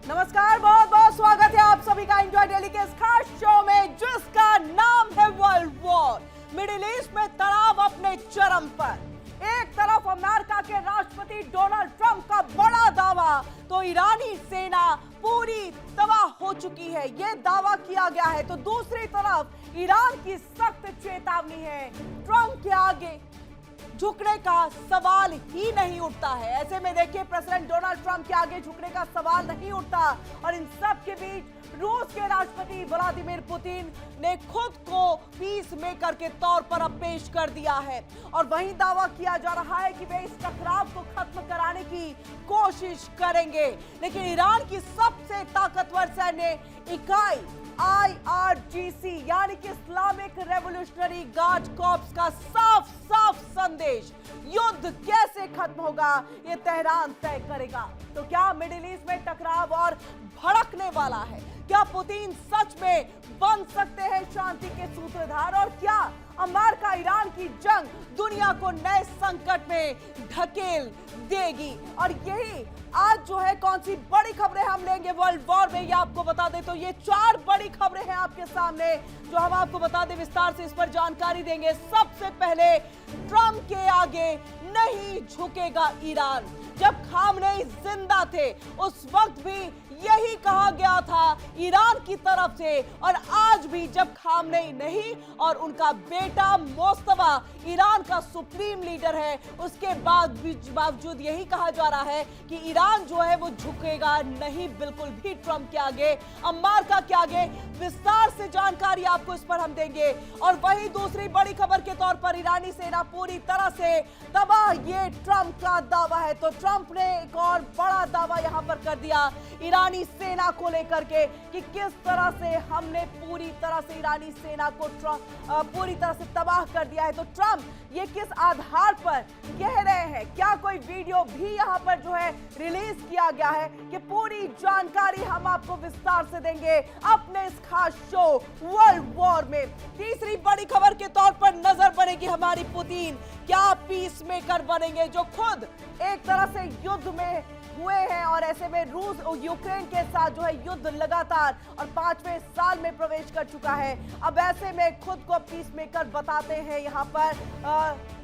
नमस्कार, बहुत बहुत स्वागत है आप सभी का इंडिया डेली के इस खास शो में जिसका नाम है वर्ल्ड वॉर। मिडिल ईस्ट में तनाव अपने चरम पर। एक तरफ अमेरिका के राष्ट्रपति डोनाल्ड ट्रंप का बड़ा दावा, तो ईरानी सेना पूरी तबाह हो चुकी है, यह दावा किया गया है। तो दूसरी तरफ ईरान की सख्त चेतावनी है, ट्रंप के आगे झुकने का सवाल ही नहीं उठता है। ऐसे में देखिए, प्रेसिडेंट डोनाल्ड ट्रंप के आगे झुकने का सवाल नहीं उठता और इन सब के बीच रूस के राष्ट्रपति व्लादिमीर पुतिन ने खुद को पीस मेकर के तौर पर अब पेश कर दिया है और वहीं दावा किया जा रहा है कि वे इस टकराव को खत्म कराने की कोशिश करेंगे। लेकिन ईरान की सबसे ताकतवर सैन्य इकाई IRGC यानी कि इस्लामिक रेवोल्यूशनरी गार्ड कॉर्प्स का साफ साफ संदेश, युद्ध कैसे खत्म होगा ये तेहरान तय करेगा। तो क्या मिडिल ईस्ट में टकराव और भड़कने वाला है? क्या पुतिन सच में बन सकते हैं शांति के सूत्रधार? और क्या अमेरिका ईरान की जंग दुनिया को नए संकट में ढकेल देगी? और यही आज जो है कौन सी बड़ी खबरें हम लेंगे वर्ल्ड वॉर में, ये आपको बता दें तो ये 4 बड़ी खबरें हैं आपके सामने जो हम आपको बता दें, विस्तार से इस पर जानकारी देंगे। सबसे पहले, ट्रंप के आगे नहीं झुकेगा ईरान। जब खामनेई जिंदा थे उस वक्त भी यही कहा गया था ईरान की तरफ से, और आज भी जब खामनेई नहीं और उनका बेटा मोस्तफा ईरान का सुप्रीम लीडर है, उसके बावजूद यही कहा जा रहा है कि ईरान जो है वो झुकेगा नहीं बिल्कुल भी ट्रंप के आगे, अमेरिका के आगे। विस्तार से जानकारी आपको इस पर हम देंगे। और वही दूसरी बड़ी खबर के तौर पर ईरानी सेना पूरी तरह से तबाह, ये ट्रंप का दावा है। तो ट्रंप ने एक और बड़ा दावा यहां पर कर दिया ईरानी सेना को लेकर के कि किस तरह से हमने पूरी तरह से ईरानी सेना को पूरी तरह से तबाह कर दिया है। तो ट्रंप ये किस आधार पर कह रहे हैं, क्या कोई वीडियो भी यहां पर जो है रिलीज किया गया है, कि पूरी जानकारी हम आपको विस्तार से देंगे अपने इस खास शो वर्ल्ड वॉर में। तीसरी बड़ी खबर के तौर पर नजर पड़ेगी हमारी पुतिन, क्या पीस मेकर बनेंगे जो खुद एक तरह से युद्ध में हुए हैं और ऐसे में रूस और यूक्रेन के साथ जो है युद्ध लगातार और 5वें साल में प्रवेश कर चुका है। अब ऐसे में खुद को पीस मेकर बताते हैं यहाँ पर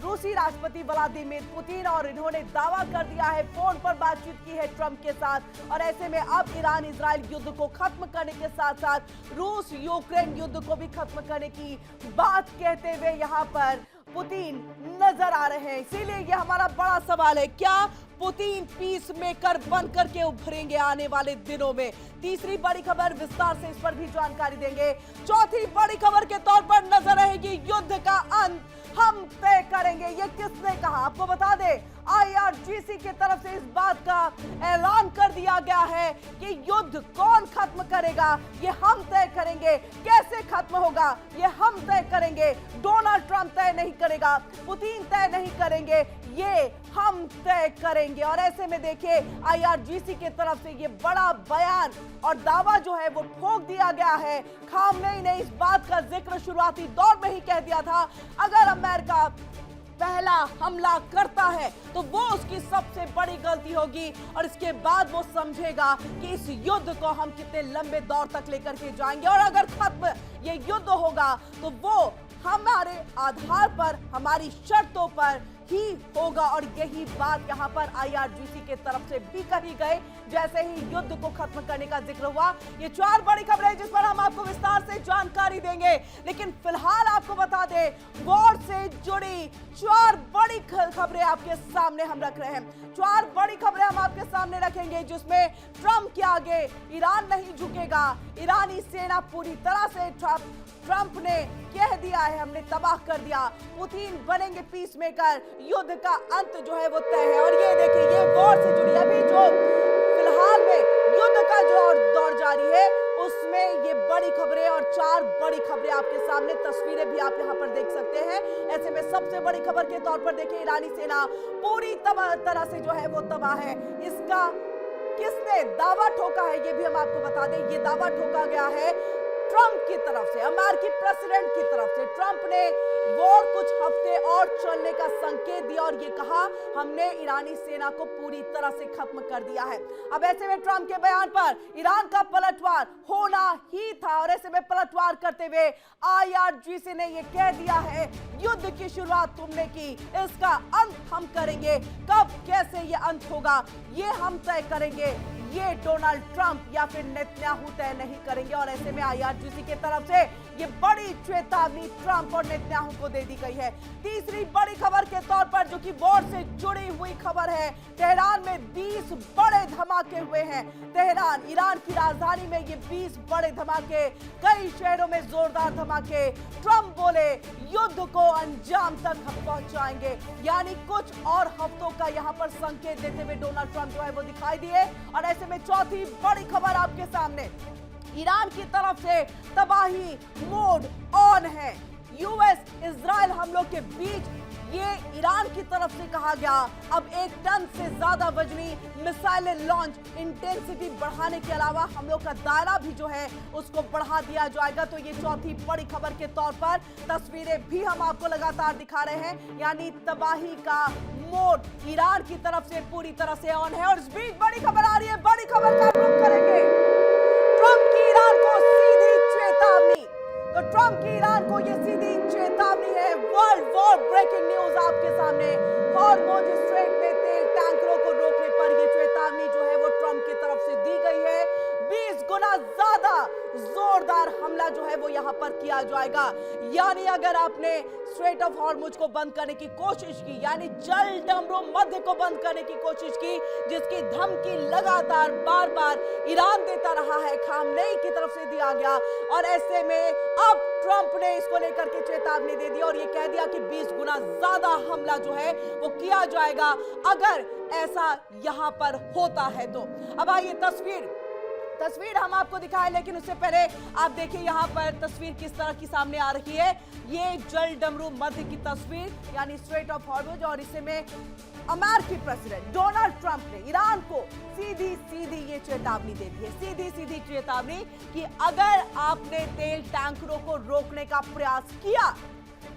रूसी राष्ट्रपति व्लादिमीर पुतिन, और इन्होंने दावा कर दिया है, फोन पर बातचीत की है ट्रंप के साथ। और ऐसे में अब ईरान इजराइल युद्ध को खत्म करने के साथ साथ रूस यूक्रेन युद्ध को भी खत्म करने की बात कहते हुए यहाँ पर पुतिन नजर आ रहे हैं। इसीलिए ये हमारा बड़ा सवाल है, क्या पुतिन पीस मेकर बनकर के उभरेंगे आने वाले दिनों में? तीसरी बड़ी खबर, विस्तार से इस पर भी जानकारी देंगे। चौथी बड़ी खबर के तौर पर नजर रहेगी, युद्ध का अंत हम तय करेंगे। ये किसने कहा आपको बता दें, IRGC की तरफ से इस बात का ऐलान कर दिया गया है कि युद्ध कौन खत्म करेगा ये हम तय करेंगे, कैसे खत्म होगा ये हम तय करेंगे। डोनाल्ड ट्रंप तय नहीं करेगा, पुतिन तय नहीं करेंगे, ये हम तय करेंगे। और ऐसे में देखिए, IRGC की तरफ से ये बड़ा बयान और दावा जो है वो ठोक दिया गया है। खामनेई ने इस बात का जिक्र शुरुआती दौर में ही कह दिया था, अगर अमेरिका पहला हमला करता है तो वो उसकी सबसे बड़ी गलती होगी और इसके बाद वो समझेगा कि इस युद्ध को हम कितने लंबे दौर तक लेकर के जाएंगे, और अगर खत्म ये युद्ध होगा तो वो हमारे आधार पर, हमारी शर्तों पर ही होगा। और यही बात यहाँ पर IRGC के तरफ से भी कही गई जैसे ही युद्ध को खत्म करने का जिक्र हुआ। ये 4 बड़ी खबरें जिस पर हम आपको विस्तार से जानकारी देंगे, लेकिन फिलहाल आपको बता दें, वॉर से जुड़ी 4 बड़ी खबरें आपके सामने हम रख रहे हैं। 4 बड़ी खबरें हम आपके सामने रखेंगे जिसमें ट्रंप के आगे ईरान नहीं झुकेगा, ईरानी सेना पूरी तरह से ट्रंप ने कह दिया है हमने तबाह कर दिया, पुतिन बनेंगे पीस मेकर, युद्ध का अंत जो है वो तय है। और ये देखिए, ये वॉर से जुड़ी अभी जो फिलहाल में युद्ध का जो दौर जारी है उसमें ये बड़ी खबरें और 4 बड़ी खबरें आपके सामने, तस्वीरें भी आप यहाँ पर देख सकते हैं। ऐसे में सबसे बड़ी खबर के तौर पर देखिए, ईरानी सेना पूरी तरह से जो है वो तबाह है। इसका किसने दावा ठोका है ये भी हम आपको बता दें। ये दावा ठोका गया है ट्रंप की तरफ से, अमेरिकी प्रेसिडेंट की तरफ से ट्रंप ने वॉर कुछ हफ्ते और चलने का संकेत दिया और ये कहा हमने ईरानी सेना को पूरी तरह से खत्म कर दिया है। अब ऐसे में ट्रंप के बयान पर ईरान का पलटवार होना ही था और ऐसे में पलटवार करते हुए IRGC ने ये कह दिया है युद्ध की शुरुआत तुमने की, इसका अंत हम करेंगे। कब कैसे ये अंत होगा ये हम तय करेंगे, ये डोनाल्ड ट्रंप या फिर नेतन्याहू तय नहीं करेंगे। और ऐसे में IRGC की तरफ से ये बड़ी चेतावनी ट्रंप और नेतन्याहू को दे दी गई है। तीसरी बड़ी खबर के तौर पर जो कि वॉर से जुड़ी हुई खबर है, तेहरान में 20 बड़े धमाके हुए हैं। तेहरान ईरान की राजधानी में ये 20 बड़े धमाके, कई शहरों में जोरदार धमाके। ट्रंप बोले युद्ध को अंजाम तक हम पहुंचाएंगे, यानी कुछ और हफ्तों का यहां पर संकेत देते हुए डोनाल्ड ट्रंप जो है वो दिखाई दिए। और ऐसे में चौथी बड़ी खबर आपके सामने, ईरान की तरफ से तबाही मोड ऑन है। यूएस इजराइल हमलों के बीच ये ईरान की तरफ से कहा गया अब 1 टन से ज्यादा वजनी मिसाइलें लॉन्च, इंटेंसिटी बढ़ाने के अलावा हमलों का दायरा भी जो है उसको बढ़ा दिया जाएगा। तो ये चौथी बड़ी खबर के तौर पर तस्वीरें भी हम आपको लगातार दिखा रहे हैं, यानी तबाही का मोड ईरान की तरफ से पूरी तरह से ऑन है। और इस बीच बड़ी खबर आ रही है, बड़ी खबर का रुख करेंगे। ट्रंप की ईरान को सीधी चेतावनी, तो ट्रंप की ईरान को ये सीधी चेतावनी है। वर्ल्ड वॉर ब्रेकिंग न्यूज आपके सामने, हॉर्मुज़ स्ट्रेट में तेल टैंकरों को रोकने पर ये चेतावनी जो है वो ट्रंप की तरफ से दी गई है। 20 गुना ज्यादा जोरदार हमला जो है वो यहां पर किया जाएगा। यानी अगर आपने स्ट्रेट ऑफ हॉर्मुज़ को बंद करने की कोशिश की, यानी जल डमरू मध्य को बंद करने की कोशिश की, जिसकी धमकी लगातार बार बार ईरान देता रहा है, खामनेई की तरफ से दिया गया। और ऐसे में अब ट्रंप ने इसको लेकर के चेतावनी दे दी और ये कह दिया कि 20 गुना ज्यादा हमला जो है वो किया जाएगा अगर ऐसा यहां पर होता है तो। अब आइए तस्वीर हम आपको दिखाएं, लेकिन उससे पहले आप देखिए यहाँ पर तस्वीर किस तरह की सामने आ रही है। ये जल डमरू मध्य की तस्वीर, यानी स्ट्रेट ऑफ हॉर्मुज़, और इसे में अमेरिकी प्रेसिडेंट डोनाल्ड ट्रंप ने ईरान को सीधी ये चेतावनी दे दी है, सीधी चेतावनी कि अगर आपने तेल टैंकरों को रोकने का प्रयास किया,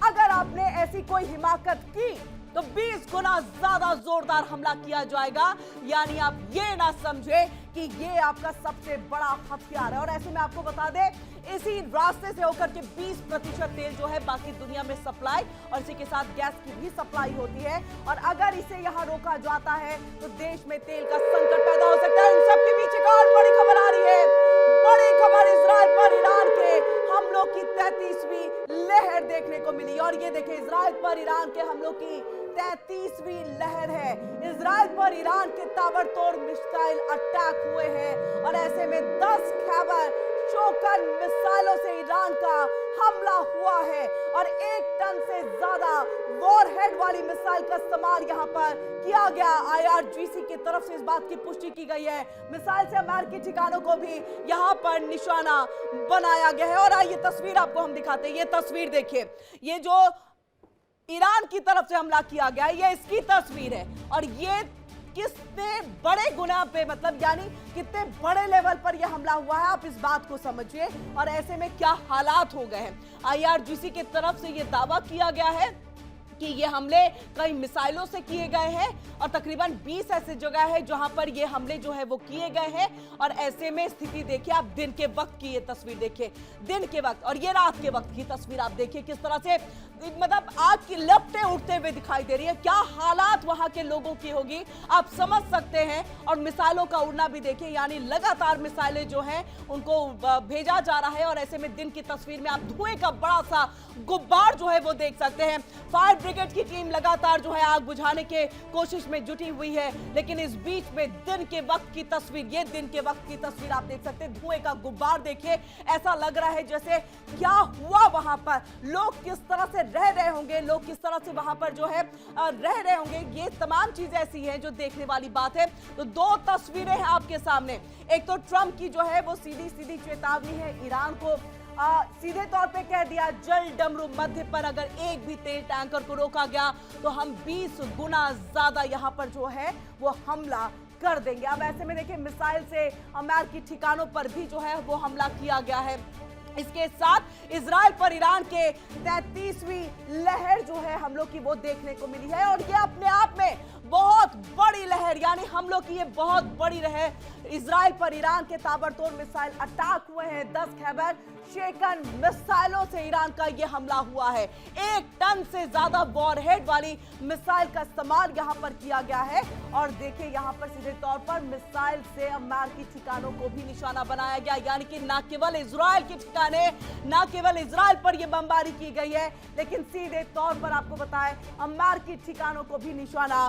अगर आपने ऐसी कोई हिमाकत की तो 20 गुना ज्यादा जोरदार हमला किया जाएगा। यानी आप ये ना समझे कि ये आपका सबसे बड़ा हथियार है। और ऐसे में आपको बता दें, इसी रास्ते से होकर के 20% तेल जो है बाकी दुनिया में सप्लाई, और इसी के साथ गैस की भी सप्लाई होती है। और अगर इसे यहाँ रोका जाता है तो देश में तेल का संकट पैदा हो सकता है। इन सबके बीच एक और बड़ी खबर आ रही है, बड़ी खबर इजराइल पर ईरान के हमलों की 33वीं लहर देखने को मिली। और ये देखिए, इजराइल पर ईरान के हमलों की 33वीं लहर है। इजराइल पर ईरान के ताबड़तोड़ मिसाइल अटैक हुए हैं और ऐसे में 10 खैबर शोकन मिसाइलों से ईरान का हमला हुआ है और 1 टन से ज्यादा वॉरहेड वाली मिसाइल का इस्तेमाल यहां पर किया गया। IRGC की तरफ से इस बात की पुष्टि की गई है। मिसाइल से अमेरिकी ठिकानों को भी यहां पर निशाना बनाया गया है। और आइए तस्वीर आपको हम दिखाते हैं। ये तस्वीर देखिए, ये जो ईरान की तरफ से हमला किया गया है, ये इसकी तस्वीर है। और ये कितने बड़े गुना पे, मतलब यानी कितने बड़े लेवल पर यह हमला हुआ है, आप इस बात को समझिए। और ऐसे में क्या हालात हो गए हैं। IRGC की तरफ से यह दावा किया गया है कि ये हमले कई मिसाइलों से किए गए हैं और तकरीबन 20 ऐसे जगह है जहां पर ये हमले जो है वो किए गए हैं। और ऐसे में स्थिति देखिए, आप दिन के वक्त की ये तस्वीर देखिए, दिन के वक्त, और ये रात के वक्त की तस्वीर आप देखिए किस तरह से मतलब आग की लपटें उठते हुए दिखाई दे रही है। क्या हालात वहां के लोगों की होगी आप समझ सकते हैं। और मिसाइलों का उड़ना भी देखिए, यानी लगातार मिसाइलें जो हैं उनको भेजा जा रहा है। और ऐसे में दिन की तस्वीर में आप धुएं का बड़ा सा गुब्बार जो है वो देख सकते हैं। फायर ब्रिगेड की टीम लगातार जो है आग बुझाने के कोशिश में जुटी हुई है, लेकिन इस बीच में दिन के वक्त की तस्वीर, ये दिन के वक्त की तस्वीर आप देख सकते हैं। धुएं का गुब्बार देखिए, ऐसा लग रहा है जैसे क्या हुआ वहां पर, लोग किस तरह से रह रहे होंगे, लोग किस तरह से वहां पर जो है रह रहे होंगे। ये तमाम चीजें ऐसी हैं जो देखने वाली बात है। तो 2 तस्वीरें हैं आपके सामने। एक तो ट्रंप की जो है वो सीधी चेतावनी है ईरान को, सीधे तौर पे कह दिया जल डमरू मध्य पर अगर एक भी तेल टैंकर को रोका गया तो हम 20 गुना ज्यादा यहां पर जो है वो हमला कर देंगे। अब ऐसे में देखिए, मिसाइल से अमेरिकी ठिकानों पर भी जो है वो हमला किया गया है। इसके साथ इजराइल पर ईरान के 33वीं लहर जो है हमलों की वो देखने को मिली है और ये अपने आप में बहुत बड़ी लहर, यानी हमलों की ये बहुत बड़ी लहर। इजराइल पर ईरान के ताबड़तोड़ मिसाइल अटैक हुए हैं। 10 खैबर शेकन मिसाइलों से ईरान का ये हमला हुआ है। 1 टन से ज्यादा वॉरहेड वाली मिसाइल का इस्तेमाल यहां पर किया गया है और देखिए यहां पर सीधे तौर पर मिसाइल से अमेरिकी ठिकानों को भी निशाना बनाया गया, यानी कि न केवल इजराइल के ठिकाने, न केवल इजराइल पर यह बमबारी की गई है, लेकिन सीधे तौर पर आपको बताएं अमेरिकी ठिकानों को भी निशाना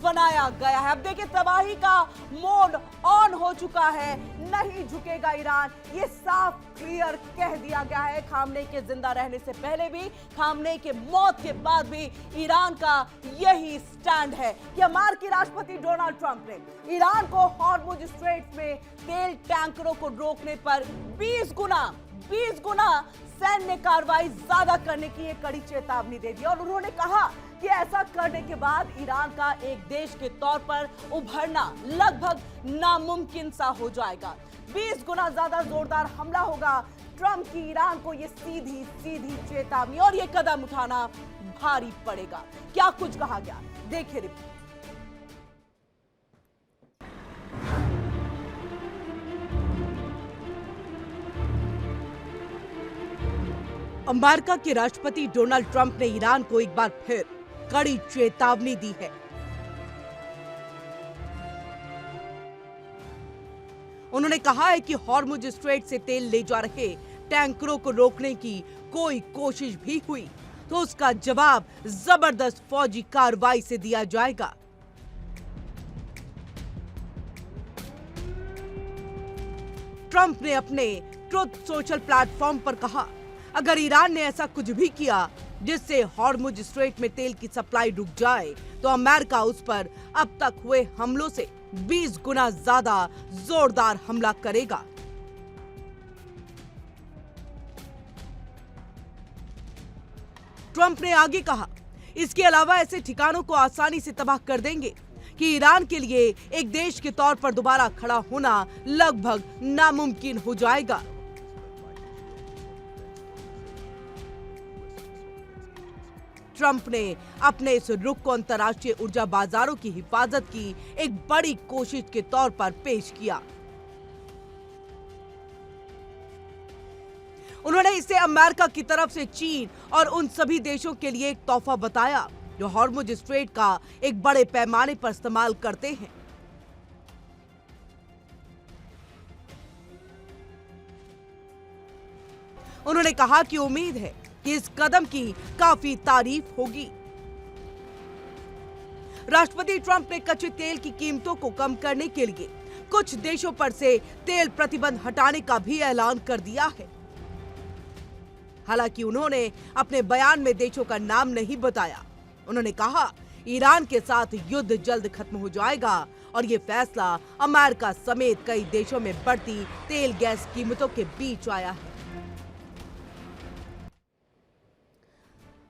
बनाया गया है। अब देखिए तबाही का मोड ऑन हो चुका है, नहीं झुकेगा ईरान, ये साफ क्लियर कह दिया गया है। खामनेई के जिंदा रहने से पहले भी, खामनेई के मौत के बाद भी ईरान का यही स्टैंड है कि अमेरिकी राष्ट्रपति डोनाल्ड ट्रंप ने ईरान को हॉर्मुज स्ट्रेट्स में तेल टैंकरों को रोकने पर 20 गुना सैन्य कार्रवाई ज्यादा करने की एक कड़ी चेतावनी दे दी और उन्होंने कहा कि ऐसा करने के बाद ईरान का एक देश के तौर पर उभरना लगभग नामुमकिन सा हो जाएगा। 20 गुना ज्यादा जोरदार हमला होगा। ट्रंप की ईरान को ये सीधी चेतावनी और ये कदम उठाना भारी पड़ेगा। क्या कुछ कहा गया, देखिए रिपोर्ट। अमेरिका के राष्ट्रपति डोनाल्ड ट्रंप ने ईरान को एक बार फिर कड़ी चेतावनी दी है। उन्होंने कहा है कि हॉर्मुज स्ट्रेट से तेल ले जा रहे टैंकरों को रोकने की कोई कोशिश भी हुई तो उसका जवाब जबरदस्त फौजी कार्रवाई से दिया जाएगा। ट्रंप ने अपने ट्रुथ सोशल प्लेटफॉर्म पर कहा, अगर ईरान ने ऐसा कुछ भी किया जिससे हॉर्मुज स्ट्रेट में तेल की सप्लाई रुक जाए तो अमेरिका उस पर अब तक हुए हमलों से 20 गुना ज्यादा जोरदार हमला करेगा। ट्रंप ने आगे कहा, इसके अलावा ऐसे ठिकानों को आसानी से तबाह कर देंगे कि ईरान के लिए एक देश के तौर पर दोबारा खड़ा होना लगभग नामुमकिन हो जाएगा। ट्रंप ने अपने इस रुख को अंतर्राष्ट्रीय ऊर्जा बाजारों की हिफाजत की एक बड़ी कोशिश के तौर पर पेश किया। उन्होंने इसे अमेरिका की तरफ से चीन और उन सभी देशों के लिए एक तोहफा बताया जो हॉर्मुज स्ट्रेट का एक बड़े पैमाने पर इस्तेमाल करते हैं। उन्होंने कहा कि उम्मीद है कि इस कदम की काफी तारीफ होगी। राष्ट्रपति ट्रंप ने कच्चे तेल की कीमतों को कम करने के लिए कुछ देशों पर से तेल प्रतिबंध हटाने का भी ऐलान कर दिया है। हालांकि उन्होंने अपने बयान में देशों का नाम नहीं बताया। उन्होंने कहा, ईरान के साथ युद्ध जल्द खत्म हो जाएगा और ये फैसला अमेरिका समेत कई देशों में बढ़ती तेल गैस कीमतों के बीच आया है।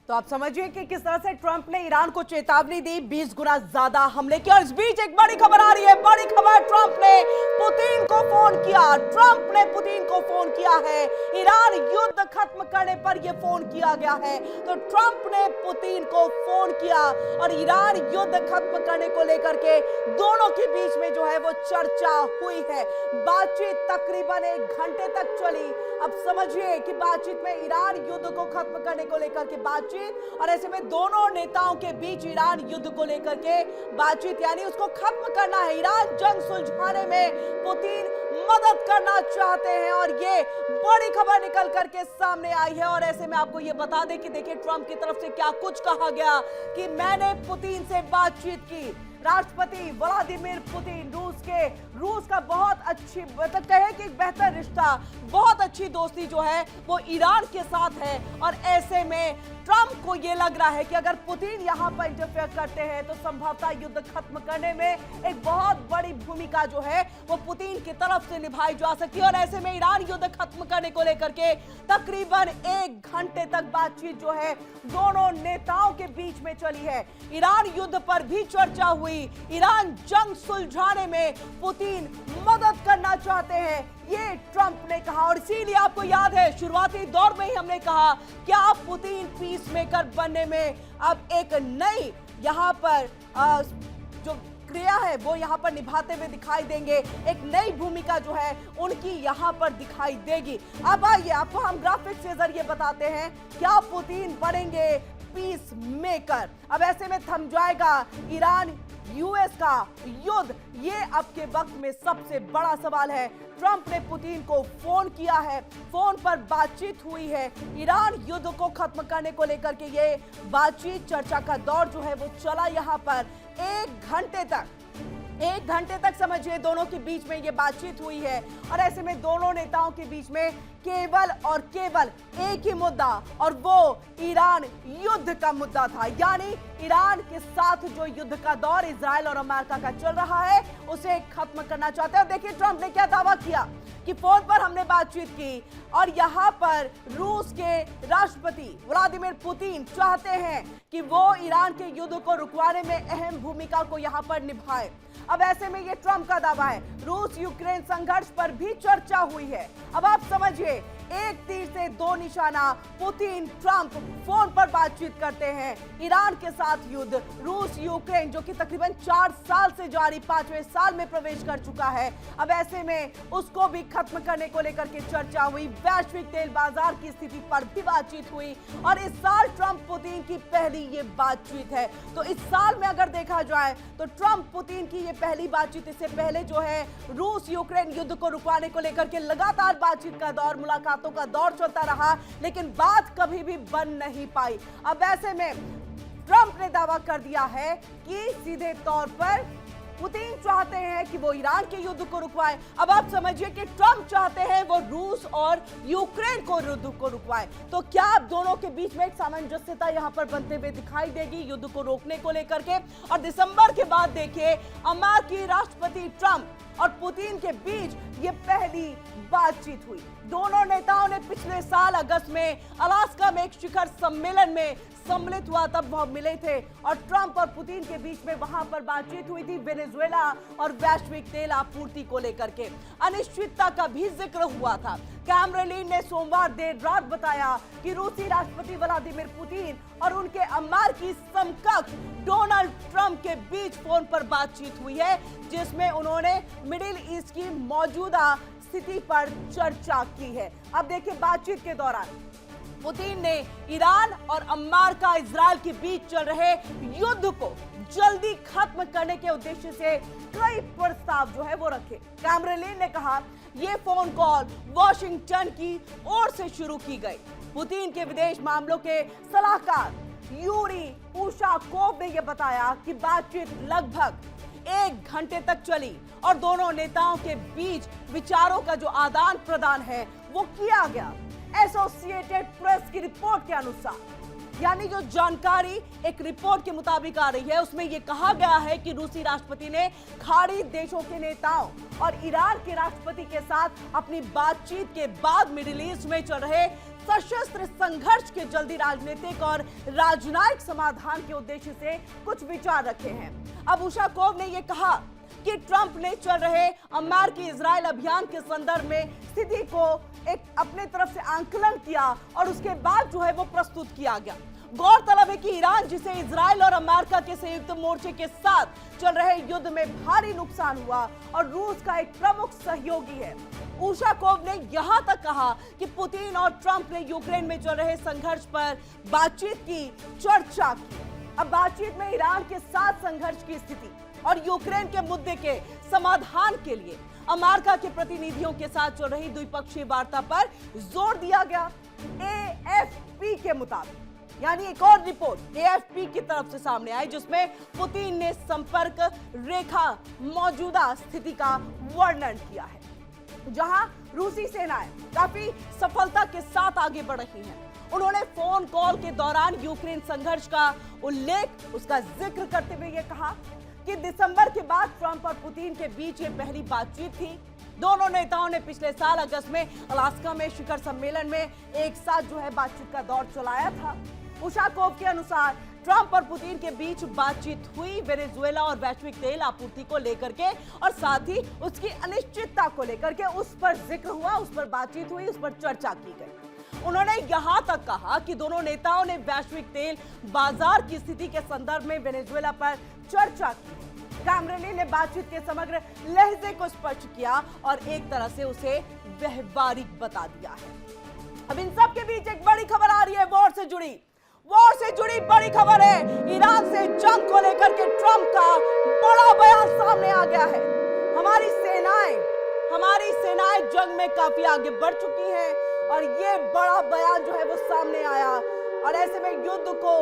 तो आप समझिए कि किस तरह से ट्रंप ने ईरान को चेतावनी दी 20 गुना ज्यादा हमले की। और इस बीच एक बड़ी खबर आ रही है, बड़ी खबर, ट्रंप ने पुतिन को फोन किया। ट्रंप ने पुतिन को फोन किया है। ईरान युद्ध खत्म करने पर यह फोन किया गया है। तो ट्रंप ने पुतिन को फोन किया और ईरान युद्ध खत्म करने को लेकर के दोनों के बीच में जो है वो चर्चा हुई है। बातचीत तकरीबन 1 घंटे तक चली। अब समझिए कि बातचीत में ईरान युद्ध को खत्म करने को लेकर के बातचीत और ऐसे में दोनों नेताओं के बीच ईरान युद्ध को लेकर के बातचीत, यानी उसको खत्म करना है। ईरान जंग सुलझाने में पुतिन मदद करना चाहते हैं और ये बड़ी खबर निकल करके सामने आई है। और ऐसे में आपको ये बता दें कि देखिए ट्रंप की तरफ से क्या कुछ कहा गया कि मैंने पुतिन से बातचीत की। राष्ट्रपति व्लादिमीर पुतिन रूस का बहुत अच्छी, मतलब कहे कि बेहतर रिश्ता, बहुत अच्छी दोस्ती जो है वो ईरान के साथ है। और ऐसे में ट्रंप को ये लग रहा है कि अगर पुतिन यहां पर इंटरफेयर करते हैं तो संभवतः युद्ध खत्म करने में एक बहुत बड़ी भूमिका जो है वो पुतिन की तरफ से निभाई जा सकती है। और ऐसे में ईरान युद्ध खत्म करने को लेकर के तकरीबन 1 घंटे तक बातचीत जो है दोनों नेताओं के बीच में चली है। ईरान युद्ध पर भी चर्चा हुई। ईरान जंग सुलझाने में में पुतिन मदद करना चाहते हैं, ये ट्रंप ने कहा। और इसीलिए आपको याद है शुरुआती दौर में ही हमने कहा क्या पुतिन पीस मेकर बनने में अब एक नई यहां पर जो क्रिया है वो यहां पर निभाते हुए दिखाई देंगे, एक नई भूमिका जो है उनकी यहां पर दिखाई देगी। अब आइए आपको हम ग्राफिक्स के जरिए बताते हैं क्या पुतिन बनेंगे पीस मेकर। अब ऐसे में थम जाएगा ईरान यूएस का युद्ध, ये अब के वक्त में सबसे बड़ा सवाल है। ट्रंप ने पुतिन को फोन किया है, फोन पर बातचीत हुई है, ईरान युद्ध को खत्म करने को लेकर के ये बातचीत चर्चा का दौर जो है वो चला यहाँ पर 1 घंटे तक समझिए दोनों के बीच में ये बातचीत हुई है। और ऐसे में दोनों नेताओं के बीच में केवल और केवल एक ही मुद्दा, और वो ईरान युद्ध का मुद्दा था। यानी ईरान के साथ जो युद्ध का दौर इजराइल और अमेरिका का चल रहा है उसे खत्म करना चाहते हैं। देखिए ट्रंप ने क्या दावा किया कि फोन पर हमने बातचीत की और यहाँ पर रूस के राष्ट्रपति व्लादिमीर पुतिन चाहते हैं कि वो ईरान के युद्ध को रुकवाने में अहम भूमिका को यहाँ पर निभाए। अब ऐसे में ये ट्रंप का दावा है। रूस यूक्रेन संघर्ष पर भी चर्चा हुई है। अब आप समझिए एक तीर से दो निशाना, पुतिन ट्रंप फोन पर बातचीत करते हैं, ईरान के साथ युद्ध, रूस यूक्रेन जो कि तकरीबन 4 साल से जारी 5वें साल में प्रवेश कर चुका है, अब ऐसे में उसको भी खत्म करने को लेकर के चर्चा हुई। वैश्विक तेल बाजार की स्थिति पर भी बातचीत हुई और इस साल ट्रंप पुतिन की पहली ये बातचीत है। तो इस साल में अगर देखा जाए तो ट्रंप पुतिन की ये पहली बातचीत, इससे पहले जो है रूस यूक्रेन युद्ध को रुकवाने को लेकर के लगातार बातचीत का दौर, मुलाकातों का दौर चलता रहा, लेकिन बात कभी भी बन नहीं पाई। अब ऐसे में ट्रंप ने दावा कर दिया है कि सीधे तौर पर पुतिन चाहते हैं कि वो ईरान के युद्ध को रुकवाए। अब आप समझिए कि ट्रंप चाहते हैं वो रूस और यूक्रेन को युद्ध को रुकवाए। तो क्या अब दोनों के बीच में एक सामंजस्यता यहां पर बनते हुए दिखाई देगी युद्ध को रोकने को लेकर के? और दिसंबर के बाद देखिए अमेरिकी राष्ट्रपति ट्रंप और पुतिन के बीच ये पहली बातचीत हुई। दोनों नेताओं ने पिछले साल अगस्त में अलास्का में एक शिखर सम्मेलन में सम्मिलित हुआ, तब वह मिले थे और ट्रंप और पुतिन के बीच में वहां पर बातचीत हुई थी वेनेजुएला और वैश्विक तेल आपूर्ति को लेकर के। अनिश्चितता का भी जिक्र हुआ था। कैमरेलिन ने सोमवार देर रात बताया कि रूसी राष्ट्रपति व्लादिमीर पुतिन और उनके अमेरिकी समकक्ष डोनाल्ड ट्रंप के बीच फोन पर बातचीत हुई है, जिसमें उन्होंने मिडिल ईस्ट की मौजूदा स्थिति पर चर्चा की है। अब देखिए बातचीत के दौरान पुतिन ने ईरान और अमेरिका इजराइल के बीच चल रहे युद्ध को जल्दी खत्म करने के उद्देश्य से कई प्रस्ताव जो है वो रखे। कैमरेलिन ने कहा ये फोन कॉल वॉशिंगटन की ओर से शुरू की गई। पुतिन के विदेश मामलों के सलाहकार यूरी उशाकोव ने यह बताया कि बातचीत लगभग 1 घंटे तक चली और दोनों नेताओं के बीच विचारों का जो आदान प्रदान है वो किया गया। एसोसिएटेड प्रेस की रिपोर्ट के अनुसार, यानी जो जानकारी एक रिपोर्ट के मुताबिक आ रही है उसमें यह कहा गया है कि रूसी राष्ट्रपति ने खाड़ी देशों के नेताओं और ईरान के राष्ट्रपति के साथ अपनी बातचीत के बाद मिडिल ईस्ट में चल रहे सशस्त्र संघर्ष के जल्दी राजनीतिक और राजनयिक समाधान के उद्देश्य से कुछ विचार रखे हैं। अब उशाकोव ने यह कहा कि ट्रंप ने चल रहे अमेरिकी इजराइल अभियान के संदर्भ में स्थिति को एक अपने तरफ से आंकलन किया और उसके बाद जो है वो प्रस्तुत किया गया। गौरतलब है कि ईरान, जिसे इजराइल और अमेरिका के संयुक्त मोर्चे के साथ चल रहे युद्ध में भारी नुकसान हुआ और रूस का एक प्रमुख सहयोगी है। उशाकोव ने यहां तक कहा कि पुतिन और ट्रंप ने यूक्रेन में चल रहे संघर्ष पर बातचीत की, चर्चा की। अब बातचीत में ईरान के साथ संघर्ष की स्थिति और यूक्रेन के मुद्दे के समाधान के लिए अमेरिका के प्रतिनिधियों के साथ चल रही द्विपक्षीय वार्ता पर जोर दिया गया। एएफपी के मुताबिक, यानी एक और रिपोर्ट एएफपी की तरफ से सामने आई जिसमें पुतिन ने संपर्क रेखा मौजूदा स्थिति का वर्णन किया है, जहां रूसी सेनाएं काफी सफलता के साथ आगे बढ़ रही हैं। उन्होंने फोन कॉल के दौरान यूक्रेन संघर्ष का उल्लेख, उसका जिक्र करते हुए यह कहा कि दिसंबर के बाद ट्रंप और पुतिन के बीच ये पहली बातचीत थी। दोनों नेताओं ने पिछले साल अगस्त में अलास्का में शिखर सम्मेलन में एक साथ जो है बातचीत का दौर चलाया था। उशाकोव के अनुसार ट्रंप और पुतिन के बीच बातचीत हुई वेनेजुएला और वैश्विक तेल आपूर्ति को लेकर के, और साथ ही उसकी अनिश्चितता को लेकर के उस पर जिक्र हुआ, उस पर बातचीत हुई, उस पर चर्चा की गई। उन्होंने यहां तक कहा कि दोनों नेताओं ने वैश्विक तेल बाजार की स्थिति के संदर्भ में वेनेजुएला पर चर्चा की। कैमरेली ने बातचीत के समग्र लहजे को स्पष्ट किया और एक तरह से उसे व्यवहारिक बता दिया है। अब इन सब के बीच एक बड़ी खबर आ रही है, वॉर से जुड़ी बड़ी खबर है। ईरान से जंग को लेकर के ट्रंप का बड़ा बयान सामने आ गया है। हमारी सेनाएं जंग में काफी आगे बढ़ चुकी हैं और ये बड़ा बयान जो है वो सामने आया, और ऐसे में युद्ध को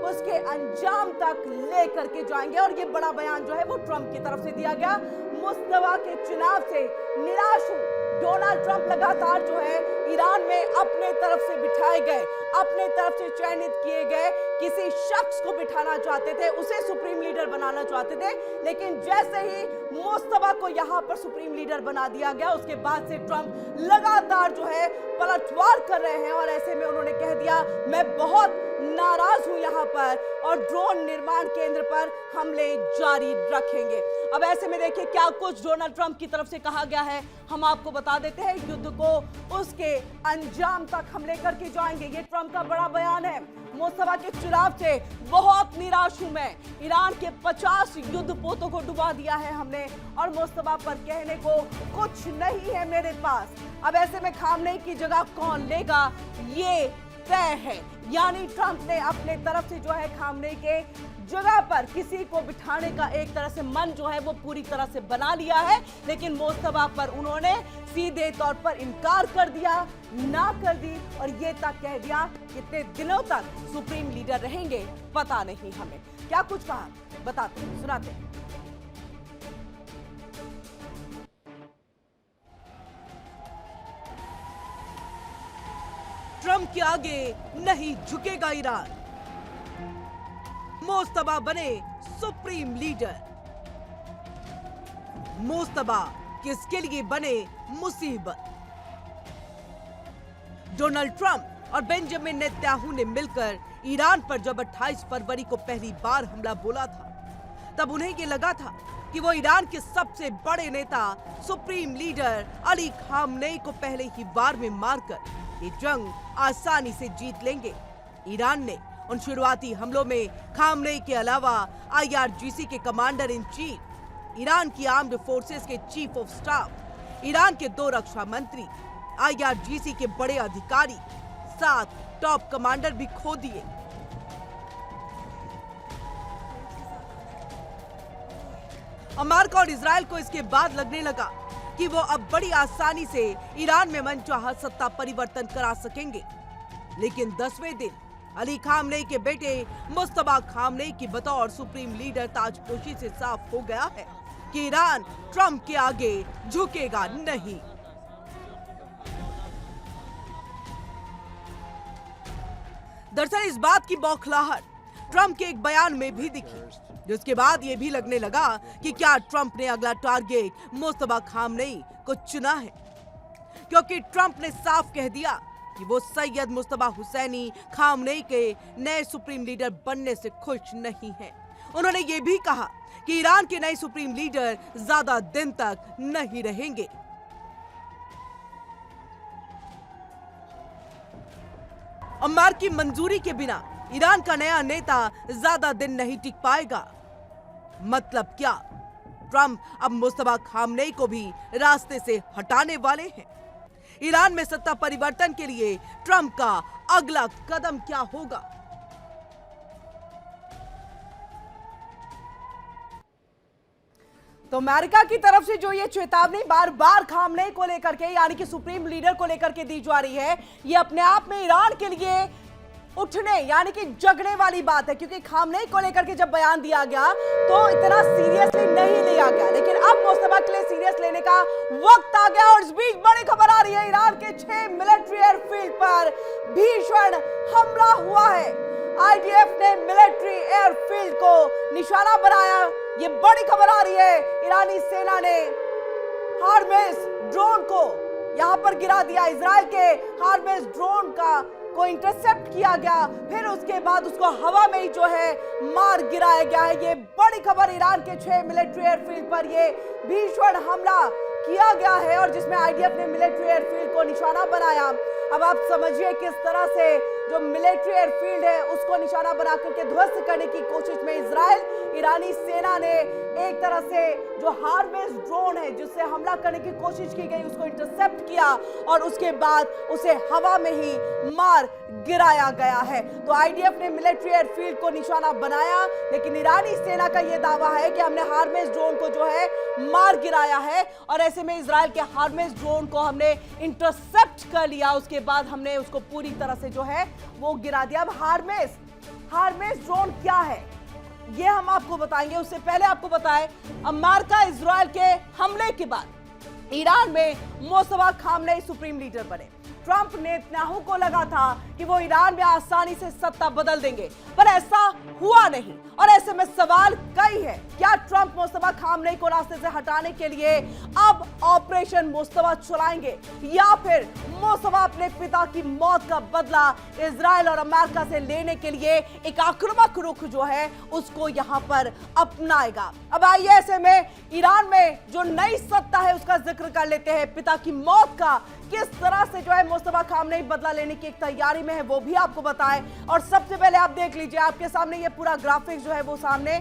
उसके अंजाम तक लेकर के जाएंगे। और ये बड़ा बयान जो है वो ट्रंप की तरफ से दिया गया। मुस्तफा के चुनाव से निराश हूं। डोनाल्ड ट्रंप लगातार जो है ईरान में अपने तरफ से बिठाए गए, अपने तरफ से चयनित किए गए किसी शख्स को बिठाना चाहते थे, उसे सुप्रीम लीडर बनाना चाहते थे, लेकिन जैसे ही मुस्तफा को यहां पर सुप्रीम लीडर बना दिया गया, उसके बाद से ट्रंप लगातार जो है पलटवार कर रहे हैं। और ऐसे में उन्होंने कह दिया, मैं बहुत नाराज हूं यहां पर, और ड्रोन निर्माण केंद्र पर हमले जारी रखेंगे। अब ऐसे में देखिए क्या कुछ डोनाल्ड ट्रंप की तरफ से कहा गया है, हम आपको बता देते हैं। युद्ध को उसके अंजाम तक हम लेकर के जाएंगे, ये ट्रंप का बड़ा बयान है। मुस्तफा के चुनाव से बहुत निराश हूं मैं। ईरान के 50 युद्धपोतों को डुबा दिया है हमने, और मुस्तफा पर कहने को कुछ नहीं है मेरे पास। अब ऐसे में खामनेई की जगह कौन लेगा, ये तय है। यानी ट्रंप ने अपने तरफ से जो है खामनेई के जगह पर किसी को बिठाने का एक तरह से मन जो है वो पूरी तरह से बना लिया है, लेकिन मुस्तफा पर उन्होंने सीधे तौर पर इनकार कर दिया, ना कर दी, और ये तक कह दिया कितने दिनों तक सुप्रीम लीडर रहेंगे पता नहीं हमें। क्या कुछ कहा बताते हैं, सुनाते हैं। ट्रंप के आगे नहीं झुकेगा ईरान, मुस्तफा बने सुप्रीम लीडर। मुस्तफा किसके लिए बने मुसीबत। डोनाल्ड ट्रंप और बेंजामिन नेतन्याहू ने मिलकर ईरान पर जब 28 फरवरी को पहली बार हमला बोला था, तब उन्हें ये लगा था कि वो ईरान के सबसे बड़े नेता सुप्रीम लीडर अली खामनेई को पहले ही वार में मारकर ये जंग आसानी से जीत लेंगे। ईरान ने उन शुरुआती हमलों में खामनेई के अलावा IRGC के कमांडर इन चीफ, ईरान की आर्म्ड फोर्सेस के चीफ ऑफ स्टाफ, ईरान के 2 रक्षा मंत्री, IRGC के बड़े अधिकारी, 7 टॉप कमांडर भी खो दिए। अमेरिका और इजराइल को इसके बाद लगने लगा कि वो अब बड़ी आसानी से ईरान में मनचाहा सत्ता परिवर्तन करा सकेंगे। लेकिन 10वें दिन अली खामनेई के बेटे मुस्तफा खामनेई की बतौर सुप्रीम लीडर ताजपोशी से साफ हो गया है कि ईरान ट्रंप के आगे झुकेगा नहीं। दरअसल इस बात की बौखलाहट ट्रंप के एक बयान में भी दिखी, जिसके बाद ये भी लगने लगा कि क्या ट्रंप ने अगला टारगेट मुस्तफा खामनेई को चुना है, क्योंकि ट्रंप ने साफ कह दिया कि वो सैयद मुस्तफा हुसैनी खामनेई के नए सुप्रीम लीडर बनने से खुश नहीं हैं। उन्होंने ये भी कहा कि ईरान के नए सुप्रीम लीडर ज्यादा दिन तक नहीं रहेंगे। अमेरिका की मंजूरी के बिना ईरान का नया नेता ज्यादा दिन नहीं टिक पाएगा। मतलब क्या, ट्रंप अब मुस्तफा खामनेई को भी रास्ते से हटाने वाले हैं। ईरान में सत्ता परिवर्तन के लिए ट्रंप का अगला कदम क्या होगा? तो अमेरिका की तरफ से जो ये चेतावनी बार बार खामनेई को लेकर के, यानी कि सुप्रीम लीडर को लेकर के दी जा रही है, ये अपने आप में ईरान के लिए उठने यानी कि जगने वाली बात है। क्योंकि खामनेई को लेकर के जब बयान दिया गया तो इतना सीरियसली नहीं लिया गया, लेकिन अब मुस्तफा के लिए सीरियस लेने का वक्त आ गया। और इस बीच बड़ी खबर आ रही है, ईरान के 6 मिलिट्री एयरफील्ड पर भीषण हमला हुआ है। IDF ने मिलिट्री एयरफील्ड को निशाना बनाया, ये बड़ी खबर आ रही है। ईरानी सेना ने हार्मेस ड्रोन को यहां पर गिरा दिया। इजराइल के हार्मेस ड्रोन का को इंटरसेप्ट किया गया, फिर उसके बाद उसको हवा में ही जो है मार गिराया गया है। ये बड़ी खबर, ईरान के 6 मिलिट्री एयरफील्ड पर ये भीषण हमला किया गया है और जिसमें आईडीएफ ने मिलिट्री एयरफील्ड को निशाना बनाया। अब आप समझिए किस तरह से जो मिलिट्री एयरफील्ड है उसको निशाना बना करके ध्वस्त करने की कोशिश में ईरानी सेना ने एक तरह से जो हार्मेस ड्रोन है जिससे हमला करने की कोशिश की गई उसको इंटरसेप्ट किया और उसके बाद उसे हवा में ही मार गिराया गया है। तो आईडीएफ ने मिलिट्री एयरफील्ड को निशाना बनाया, लेकिन ईरानी सेना का यह दावा है कि हमने हार्मेस ड्रोन को जो है मार गिराया है और ऐसे में इजराइल के हार्मेस ड्रोन को हमने इंटरसेप्ट कर लिया, उसके बाद हमने उसको पूरी तरह से जो है वो गिरा दिया। अब हार्मेस ड्रोन क्या है ये हम आपको बताएंगे। उससे पहले आपको बताएं, अमेरिका इजराइल के हमले के बाद ईरान में मोस्तफा खामनेई सुप्रीम लीडर बने। ट्रंप नेतन्याहू को लगा था कि वो ईरान में आसानी से सत्ता बदल देंगे, पर ऐसा हुआ नहीं और ऐसे में सवाल कई है, क्या ट्रंप मोस्तफा खामनेई को रास्ते से हटाने के लिए अब ऑपरेशन मोस्तफा चलाएंगे या फिर मोस्तफा अपने पिता की मौत का बदला इजराइल और अमेरिका से लेने के लिए एक आक्रामक रुख जो है उसको यहां पर अपनाएगा। अब आइए ऐसे में ईरान में जो नई सत्ता है उसका जिक्र कर लेते हैं। पिता की मौत का किस तरह से जो है मोस्तफा खामनेई बदला लेने की एक तैयारी में है वो भी आपको बताएं। और सबसे पहले आप देख लीजिए, आपके सामने ये पूरा ग्राफिक्स जो है वो सामने,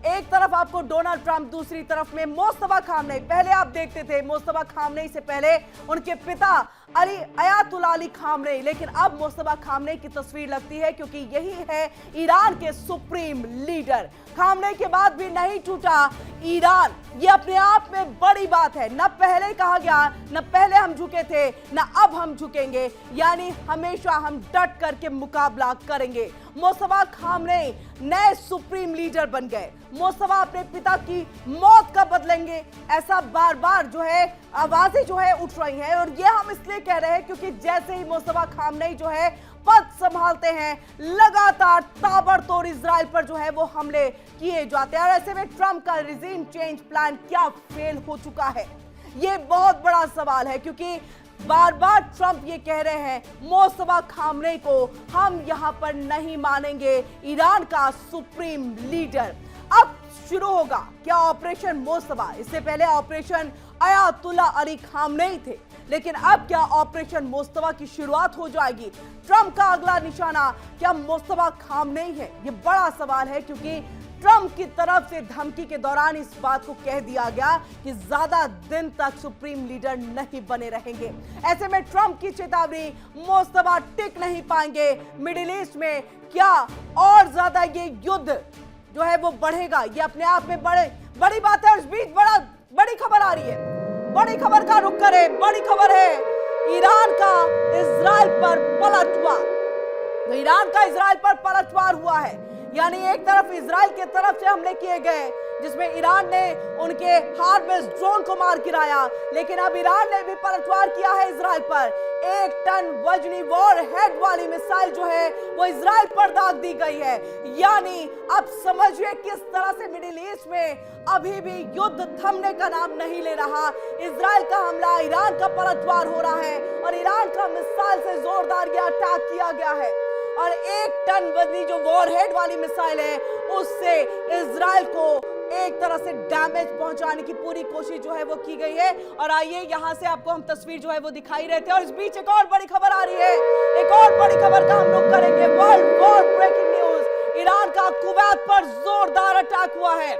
एक तरफ आपको डोनाल्ड ट्रंप, दूसरी तरफ में मोस्तफा खामनेई। पहले आप देखते थे मोस्तफा खामनेई से पहले उनके पिता अयातुल्ला अली खामनेई, लेकिन अब मोस्तफा खामनेई की तस्वीर लगती है क्योंकि यही है ईरान के सुप्रीम लीडर। खामनेई के बाद भी नहीं टूटा ईरान, ये अपने आप में बड़ी बात है। न पहले कहा गया, न पहले हम झुके थे, न अब हम झुकेंगे, यानी हमेशा हम डट करके मुकाबला करेंगे। मोस्तफा खामनेई नए सुप्रीम लीडर बन गए। मोस्तफा अपने पिता की मौत का बदलेंगे, ऐसा बार बार जो है आवाजें जो है उठ रही हैं और ये हम इसलिए कह रहे हैं क्योंकि जैसे ही मोस्तफा खामनेई जो है पद संभालते हैं, लगातार ताबड़तोड़ इजराइल पर जो है वो हमले किए जाते हैं और ऐसे में ट्रंप का रिजीम चेंज प्लान क्या फेल हो चुका है, ये बहुत बड़ा सवाल है। क्योंकि बार बार ट्रंप ये कह रहे हैं मोस्तफा खामनेई को हम यहां पर नहीं मानेंगे ईरान का सुप्रीम लीडर। अब शुरू होगा क्या ऑपरेशन मोस्तफा? इससे पहले ऑपरेशन अयातुल्ला अली खामनेई थे, लेकिन अब क्या ऑपरेशन मोस्तफा की शुरुआत हो जाएगी? ट्रंप का अगला निशाना क्या मोस्तफा खामनेई है? ये बड़ा सवाल है क्योंकि ट्रंप की तरफ से धमकी के दौरान इस बात को कह दिया गया कि ज्यादा दिन तक सुप्रीम लीडर नहीं बने रहेंगे। ऐसे में ट्रंप की चेतावनी, मोस्तफा टिक नहीं पाएंगे मिडिल ईस्ट में, क्या और ज्यादा ये युद्ध जो है वो बढ़ेगा? ये अपने आप में बड़ी बात है और इस बीच बड़ी खबर आ रही है। बड़ी खबर का रुख करें, बड़ी खबर है ईरान का इजराइल पर पलटवार। तो ईरान का इजराइल पर पलटवार हुआ है, यानी एक तरफ इजराइल की तरफ से हमले किए गए जिसमें ईरान ने उनके हार्मेस ड्रोन को मार गिराया, लेकिन अब ईरान ने भी पलटवार किया है इजराइल पर। 1 टन वजनी वॉर हेड वाली मिसाइल जो है वो इजराइल पर दाग दी गई है। यानी अब समझिए किस तरह से मिडिल ईस्ट में अभी भी युद्ध थमने का नाम नहीं ले रहा। इजराइल का हमला, ईरान का पलटवार हो रहा है और ईरान का मिसाइल से जोरदार ये अटैक किया गया है और 1 टन वजनी जो वॉरहेड वाली मिसाइल है उससे इजराइल को एक तरह से डैमेज पहुंचाने की पूरी कोशिश जो है वो की गई है। और आइए यहां से आपको हम तस्वीर जो है वो दिखाई रहे थे और इस बीच एक और बड़ी खबर आ रही है। एक और बड़ी खबर का हम लोग करेंगे, world war breaking news. Iran का कुवैत पर जोरदार अटैक हुआ है।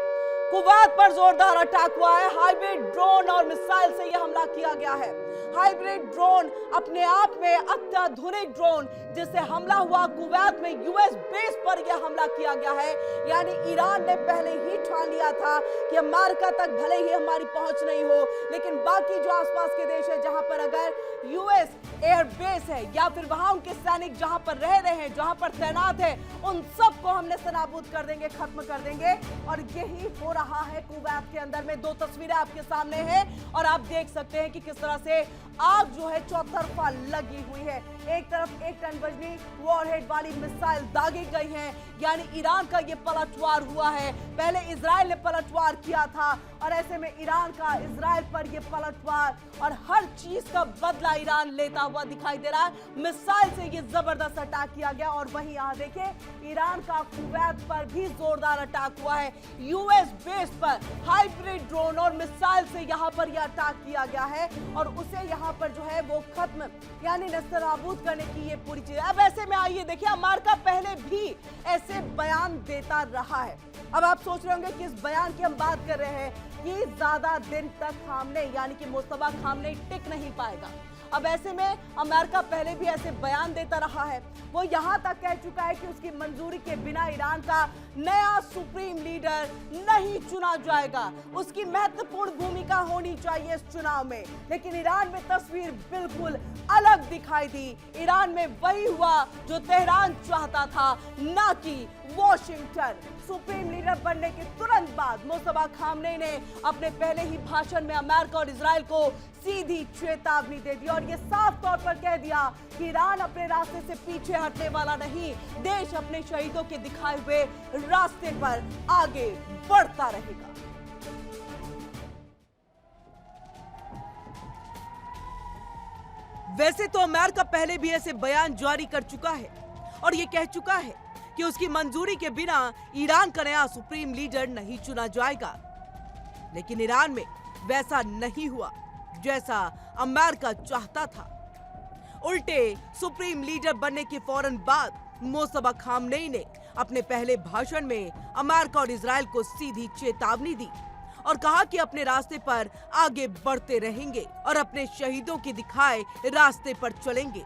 कुवैत पर जोरदार अटैक हुआ है। हाइब्रिड ड्रोन और मिसाइल से यह हमला किया गया है। हाइब्रिड ड्रोन अपने आप में अत्याधुनिक ड्रोन जिससे हमला हुआ कुवैत में यूएस बेस पर यह हमला किया गया है। यानी ईरान ने पहले ही ठान लिया था कि अमेरिका तक भले ही हमारी पहुंच नहीं हो, लेकिन बाकी जो आसपास के देश है जहां पर अगर यूएस एयर बेस है या फिर वहां उनके सैनिक जहां पर रह रहे हैं, जहां पर तैनात है, उन सबको हमने सनाबूद कर देंगे, खत्म कर देंगे। और यही हो रहा है कुवैत के अंदर में। 2 तस्वीरें आपके सामने हैं और आप देख सकते हैं कि किस तरह से आग जो है चौतरफा लगी हुई है। एक तरफ 1 टन वजनी वॉरहेड वाली मिसाइल दागी गई है, यानी ईरान का ये पलटवार हुआ है। पहले इजराइल ने पलटवार किया था और ऐसे में ईरान का इजराइल पर ये पलटवार और हर चीज का बदला ईरान लेता हुआ दिखाई दे रहा है। मिसाइल से ये जबरदस्त अटैक किया गया और वहीं यहाँ देखिए ईरान का कुवैत पर भी जोरदार अटैक हुआ है। यूएस बेस पर हाइब्रिड ड्रोन और मिसाइल से यहाँ पर यह अटैक किया गया है और उसे यहाँ पर जो है वो खत्म यानी नस्तनाबूद करने की ये पूरी चीज। अब ऐसे में आइए देखिए अमेरिका पहले भी ऐसे बयान देता रहा है। अब आप सोच रहे होंगे कि इस बयान की हम बात कर रहे हैं कि ज्यादा दिन तक खामनेई यानी कि मुस्तफा खामनेई टिक नहीं पाएगा। अब ऐसे में अमेरिका पहले भी ऐसे बयान देता रहा है। वो यहां तक कह चुका है कि उसकी मंजूरी के बिना ईरान का नया सुप्रीम लीडर नहीं चुना जाएगा। उसकी महत्वपूर्ण भूमिका होनी चाहिए इस चुनाव में। लेकिन ईरान में तस्वीर बिल्कुल अलग दिखाई दी। ईरान में वही हुआ जो तेहरान चाहता था, ना कि वॉशिंगटन। सुप्रीम लीडर बनने के तुरंत बाद मुस्तफा खामनेई ने अपने पहले ही भाषण में अमेरिका और इजराइल को सीधी चेतावनी दे दी और ये साफ तौर पर कह दिया कि ईरान अपने रास्ते से पीछे हटने वाला नहीं, देश अपने शहीदों के दिखाए हुए रास्ते पर आगे बढ़ता रहेगा। वैसे तो अमेरिका पहले भी ऐसे बयान जारी कर चुका है और ये कह चुका है कि उसकी मंजूरी के बिना ईरान का नया सुप्रीम लीडर नहीं चुना जाएगा। लेकिन ईरान में वैसा नहीं हुआ जैसा अमेरिका चाहता था। उल्टे सुप्रीम लीडर बनने के फौरन बाद मुस्तफा खामनेई ने अपने पहले भाषण में अमेरिका और इजराइल को सीधी चेतावनी दी और कहा कि अपने रास्ते पर आगे बढ़ते रहेंगे और अपने शहीदों के दिखाए रास्ते पर चलेंगे।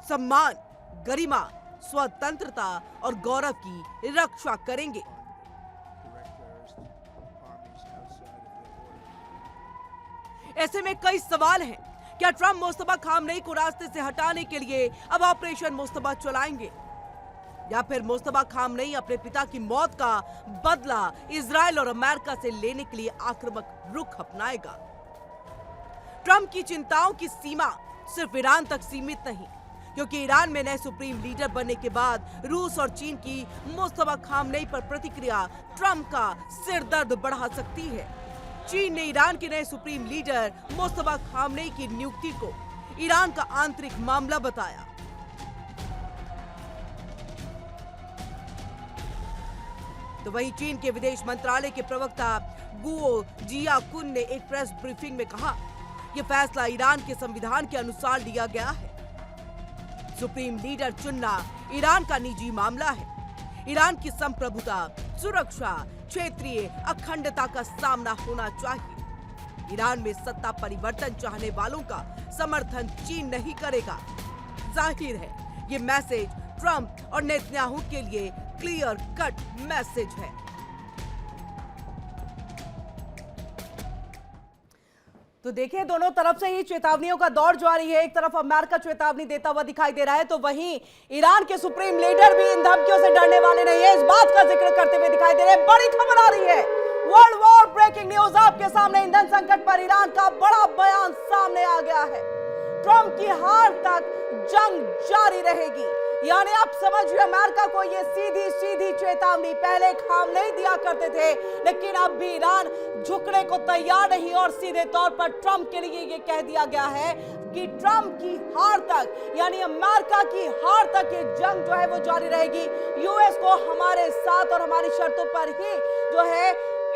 सम्मान, गरिमा, स्वतंत्रता और गौरव की रक्षा करेंगे। ऐसे में कई सवाल हैं। क्या ट्रंप मुस्तफा खामनेई को रास्ते से हटाने के लिए अब ऑपरेशन मुस्तफा चलाएंगे या फिर मुस्तफा खामनेई अपने पिता की मौत का बदला इजराइल और अमेरिका से लेने के लिए आक्रामक रुख अपनाएगा? ट्रंप की चिंताओं की सीमा सिर्फ ईरान तक सीमित नहीं, क्योंकि ईरान में नए सुप्रीम लीडर बनने के बाद रूस और चीन की मुस्तफा खामनेई पर प्रतिक्रिया ट्रंप का सिरदर्द बढ़ा सकती है। चीन ने ईरान के नए सुप्रीम लीडर मुस्तफा खामनेई की नियुक्ति को ईरान का आंतरिक मामला बताया। तो वहीं चीन के विदेश मंत्रालय के प्रवक्ता गुओ जियाकुन ने एक प्रेस ब्रीफिंग में कहा, यह फैसला ईरान के संविधान के अनुसार लिया गया है। सुप्रीम लीडर चुनना ईरान का निजी मामला है। ईरान की संप्रभुता, सुरक्षा, क्षेत्रीय अखंडता का सामना होना चाहिए। ईरान में सत्ता परिवर्तन चाहने वालों का समर्थन चीन नहीं करेगा। जाहिर है ये मैसेज ट्रंप और नेतन्याहू के लिए क्लियर कट मैसेज है। तो देखिए दोनों तरफ से ही चेतावनियों का दौर जारी है। एक तरफ अमेरिका चेतावनी देता हुआ दिखाई दे रहा है, तो वहीं ईरान के सुप्रीम लीडर भी इन धमकियों से डरने वाले नहीं है, इस बात का जिक्र करते हुए दिखाई दे रहे हैं। बड़ी खबर आ रही है, वर्ल्ड वॉर ब्रेकिंग न्यूज आपके सामने। ईंधन संकट पर ईरान का बड़ा बयान सामने आ गया है। ट्रंप की हार तक जंग जारी रहेगी, यानी आप समझिए अमेरिका को ये सीधी सीधी चेतावनी पहले खामनेई दिया करते थे, लेकिन अब भी ईरान झुकने को तैयार नहीं और सीधे तौर पर ट्रंप के लिए ये कह दिया गया है कि ट्रंप की हार तक यानी अमेरिका की हार तक ये जंग जो है वो जारी रहेगी। यूएस को हमारे साथ और हमारी शर्तों पर ही जो है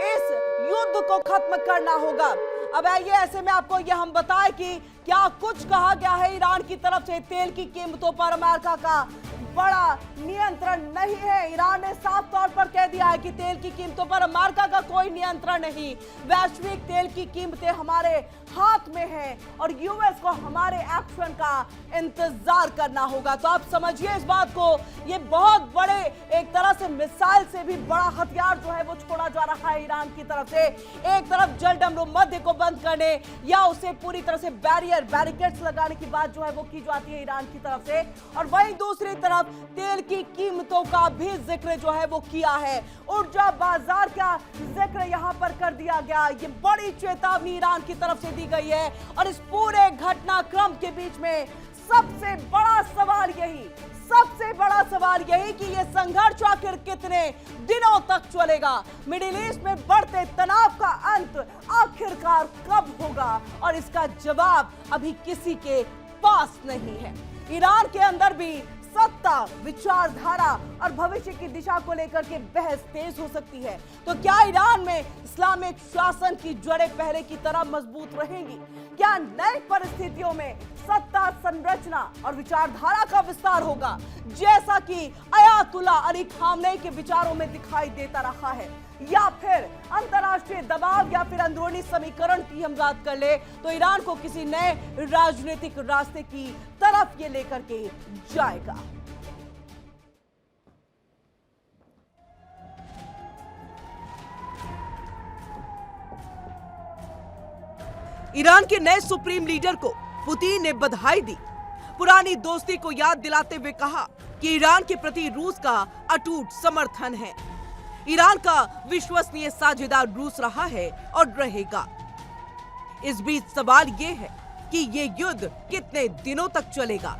इस युद्ध को खत्म करना होगा। अब आइए ऐसे में आपको ये हम बताएं कि क्या कुछ कहा गया है ईरान की तरफ से। तेल की कीमतों पर अमेरिका का बड़ा नियंत्रण नहीं है। ईरान ने साफ तौर पर कह दिया है कि तेल की कीमतों पर अमेरिका का कोई नियंत्रण नहीं। वैश्विक तेल की कीमतें हमारे हाथ में हैं और यूएस को हमारे एक्शन का इंतजार करना होगा। तो आप समझिए इस बात को, ये बहुत बड़े एक तरह से मिसाइल से भी बड़ा हथियार जो है वो छोड़ा जा रहा है ईरान की तरफ से। एक तरफ जलडमरू मध्य को बंद करने या उसे पूरी तरह से बैरिकेड्स लगाने की बात जो है वो की जाती है ईरान की तरफ से, और वहीं दूसरी तरफ तेल की कीमतों का भी जिक्र जो है वो किया है। ऊर्जा बाजार का जिक्र यहां पर कर दिया गया। ये बड़ी चेतावनी ईरान की तरफ से दी गई है और इस पूरे घटनाक्रम के बीच में सबसे बड़ा सवाल यही कि ये संघर्ष आखिर कितने दिनों तक चलेगा। मिडिल ईस्ट में बढ़ते तनाव का अंत आखिरकार कब होगा, और इसका जवाब अभी किसी के पास नहीं है। ईरान के अंदर भी सत्ता, विचारधारा और भविष्य की दिशा को लेकर के बहस तेज हो सकती है। तो क्या ईरान में इस्लामिक शासन की जड़ें पहले की तरह मजबूत रहेंगी? क्या नई परिस्थितियों में सत्ता, संरचना और विचारधारा का विस्तार होगा, जैसा कि अयातुल्ला अली खामनेई के विचारों में दिखाई देता रहा है? या फिर अंतर्राष्ट्रीय दबाव या फिर अंदरूनी समीकरण की हम बात कर ले तो ईरान को किसी नए राजनीतिक रास्ते की तरफ ये लेकर के जाएगा? ईरान के नए सुप्रीम लीडर को पुतिन ने बधाई दी। पुरानी दोस्ती को याद दिलाते हुए कहा कि ईरान के प्रति रूस का अटूट समर्थन है। ईरान का विश्वसनीय साझेदार रूस रहा है और रहेगा। इस बीच सवाल यह है कि ये युद्ध कितने दिनों तक चलेगा?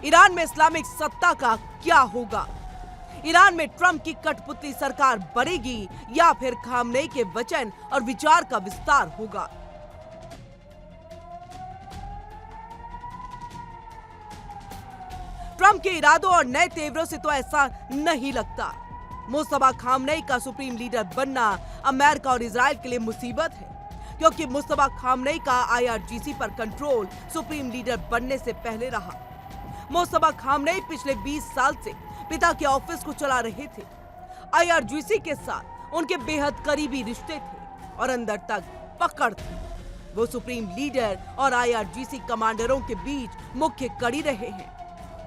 ईरान में इस्लामिक सत्ता का क्या होगा? ईरान में ट्रंप की कठपुतली सरकार बनेगी या फिर खामनेई के वचन और विचार का विस्तार होगा? ट्रंप के इरादों और नए तेवरों से तो ऐसा नहीं लगता। मुस्तफा खामनेई का सुप्रीम लीडर बनना अमेरिका और इजराइल के लिए मुसीबत है, क्योंकि मुस्तफा खामनेई का IRGC पर कंट्रोल सुप्रीम लीडर बनने से पहले रहा। मुस्तफा खामनेई पिछले 20 साल से पिता के ऑफिस को चला रहे थे। IRGC के साथ उनके बेहद करीबी रिश्ते थे और अंदर तक पकड़ थी। वो सुप्रीम लीडर और IRGC कमांडरों के बीच मुख्य कड़ी रहे हैं।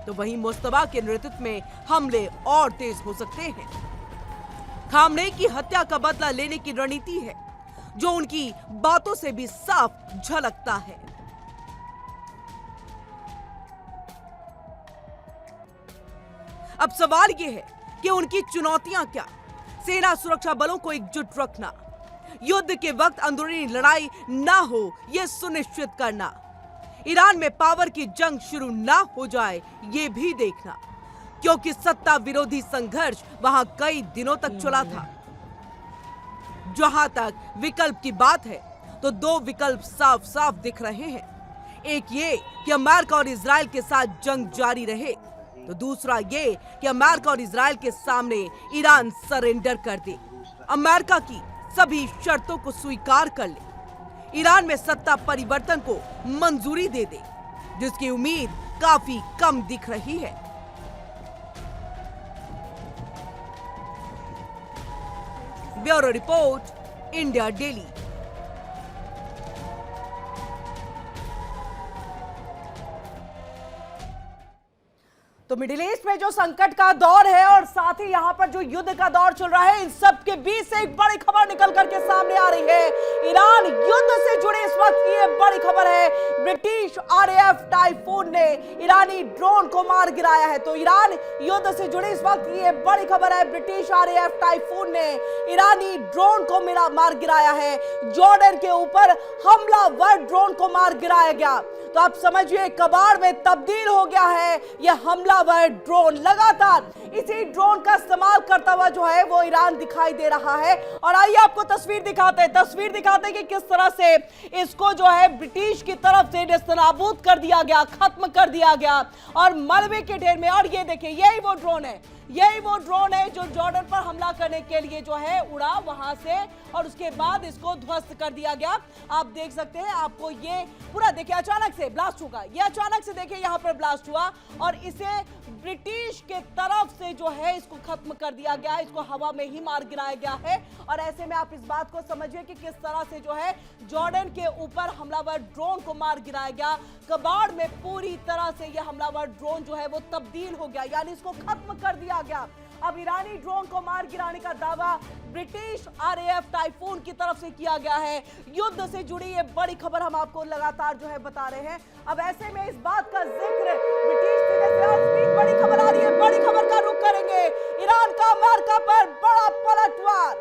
तो वहीं मुस्तफा के नेतृत्व में हमले और तेज हो सकते हैं। खामनेई की हत्या का बदला लेने की रणनीति है, जो उनकी बातों से भी साफ झलकता है। अब सवाल यह है कि उनकी चुनौतियां क्या? सेना सुरक्षा बलों को एकजुट रखना, युद्ध के वक्त अंदरूनी लड़ाई ना हो यह सुनिश्चित करना, ईरान में पावर की जंग शुरू ना हो जाए ये भी देखना, क्योंकि सत्ता विरोधी संघर्ष वहां कई दिनों तक चला था। जहां तक विकल्प की बात है तो दो विकल्प साफ साफ दिख रहे हैं। एक ये कि अमेरिका और इजराइल के साथ जंग जारी रहे, तो दूसरा ये कि अमेरिका और इजराइल के सामने ईरान सरेंडर कर दे, अमेरिका की सभी शर्तों को स्वीकार कर ले, ईरान में सत्ता परिवर्तन को मंजूरी दे दे, जिसकी उम्मीद काफी कम दिख रही है। Bureau report, India daily. तो मिडिल ईस्ट में जो संकट का दौर है और साथ ही यहां पर जो युद्ध का दौर चल रहा है, इन सब के बीच से एक बड़ी खबर निकल करके सामने आ रही है। ईरान युद्ध से जुड़ी इस वक्त की ये बड़ी खबर है। ब्रिटिश RAF टाइफून ने ईरानी ड्रोन को मार गिराया है। तो ईरान युद्ध से जुड़ी इस वक्त की ये बड़ी खबर है। ब्रिटिश RAF टाइफून ने ईरानी ड्रोन को मार गिराया है। जॉर्डन के ऊपर हमलावर ड्रोन को मार गिराया गया। तो आप समझिए कबाड़ में तब्दील हो गया है यह हमलावर ड्रोन। लगातार इसी ड्रोन का इस्तेमाल करता हुआ जो है वो ईरान दिखाई दे रहा है। और आइए आपको तस्वीर दिखाते हैं कि किस तरह से इसको जो है ब्रिटिश की तरफ से नेस्तनाबूद कर दिया गया, खत्म कर दिया गया और मलबे के ढेर में। और ये देखिए यही वो ड्रोन है जो जॉर्डन पर हमला करने के लिए जो है उड़ा वहां से और उसके बाद इसको ध्वस्त कर दिया गया। आप देख सकते हैं, आपको ये पूरा देखिए अचानक से ब्लास्ट होगा, ये अचानक से देखिए यहां पर ब्लास्ट हुआ और इसे ब्रिटिश के तरफ से जो है इसको खत्म कर दिया गया, इसको हवा में ही मार गिराया गया है। और ऐसे में आप इस बात को समझिए कि किस तरह से जो है जॉर्डन के ऊपर हमलावर ड्रोन को मार गिराया गया। कबाड़ में पूरी तरह से यह हमलावर ड्रोन जो है वो तब्दील हो गया, यानी इसको खत्म कर दिया गया। अब ईरानी ड्रोन को मार गिराने का दावा ब्रिटिश RAF टाइफून की तरफ से किया गया है। युद्ध से जुड़ी ये बड़ी खबर हम आपको लगातार जो है बता रहे हैं। अब ऐसे में इस बात का जिक्र ब्रिटिश बड़ी खबर आ रही है, बड़ी खबर का रुख करेंगे। ईरान का अमेरिका पर बड़ा पलटवार।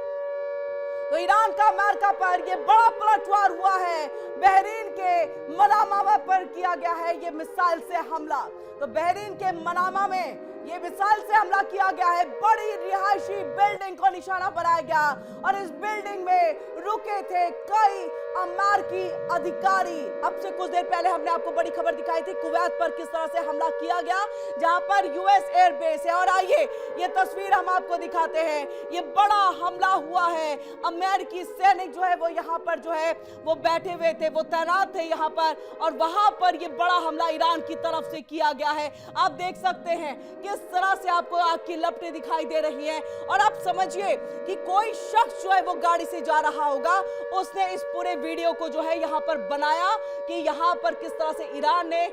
तो ईरान का अमेरिका पर यह बड़ा पलटवार हुआ है। बहरीन के मनामा पर किया गया है ये मिसाइल से हमला। तो बहरीन के मनामा में ये मिसाइल से हमला किया गया है। बड़ी रिहायशी बिल्डिंग को निशाना बनाया गया और इस बिल्डिंग में रुके थे कई अमेरिकी अधिकारी। अब से कुछ देर पहले हमने आपको बड़ी खबर दिखाई थी कुवैत पर किस तरह से हमला किया गया, जहां पर यूएस एयरबेस है। और आइए ये तस्वीर हम आपको दिखाते हैं। ये बड़ा हमला हुआ है। अमेरिकी सैनिक जो है वो यहाँ पर जो है वो बैठे हुए थे, वो तैनात थे यहाँ पर, और वहां पर ये बड़ा हमला ईरान की तरफ से किया गया है। आप देख सकते हैं किस तरह से आपको आग की लपटें दिखाई दे रही हैं। और आप समझिए कि कोई शख्स जो है वो गाड़ी से जा रहा होगा, उसने इस पूरे वीडियो को जो है यहां पर बनाया कि यहां पर किस तरह से ईरान ने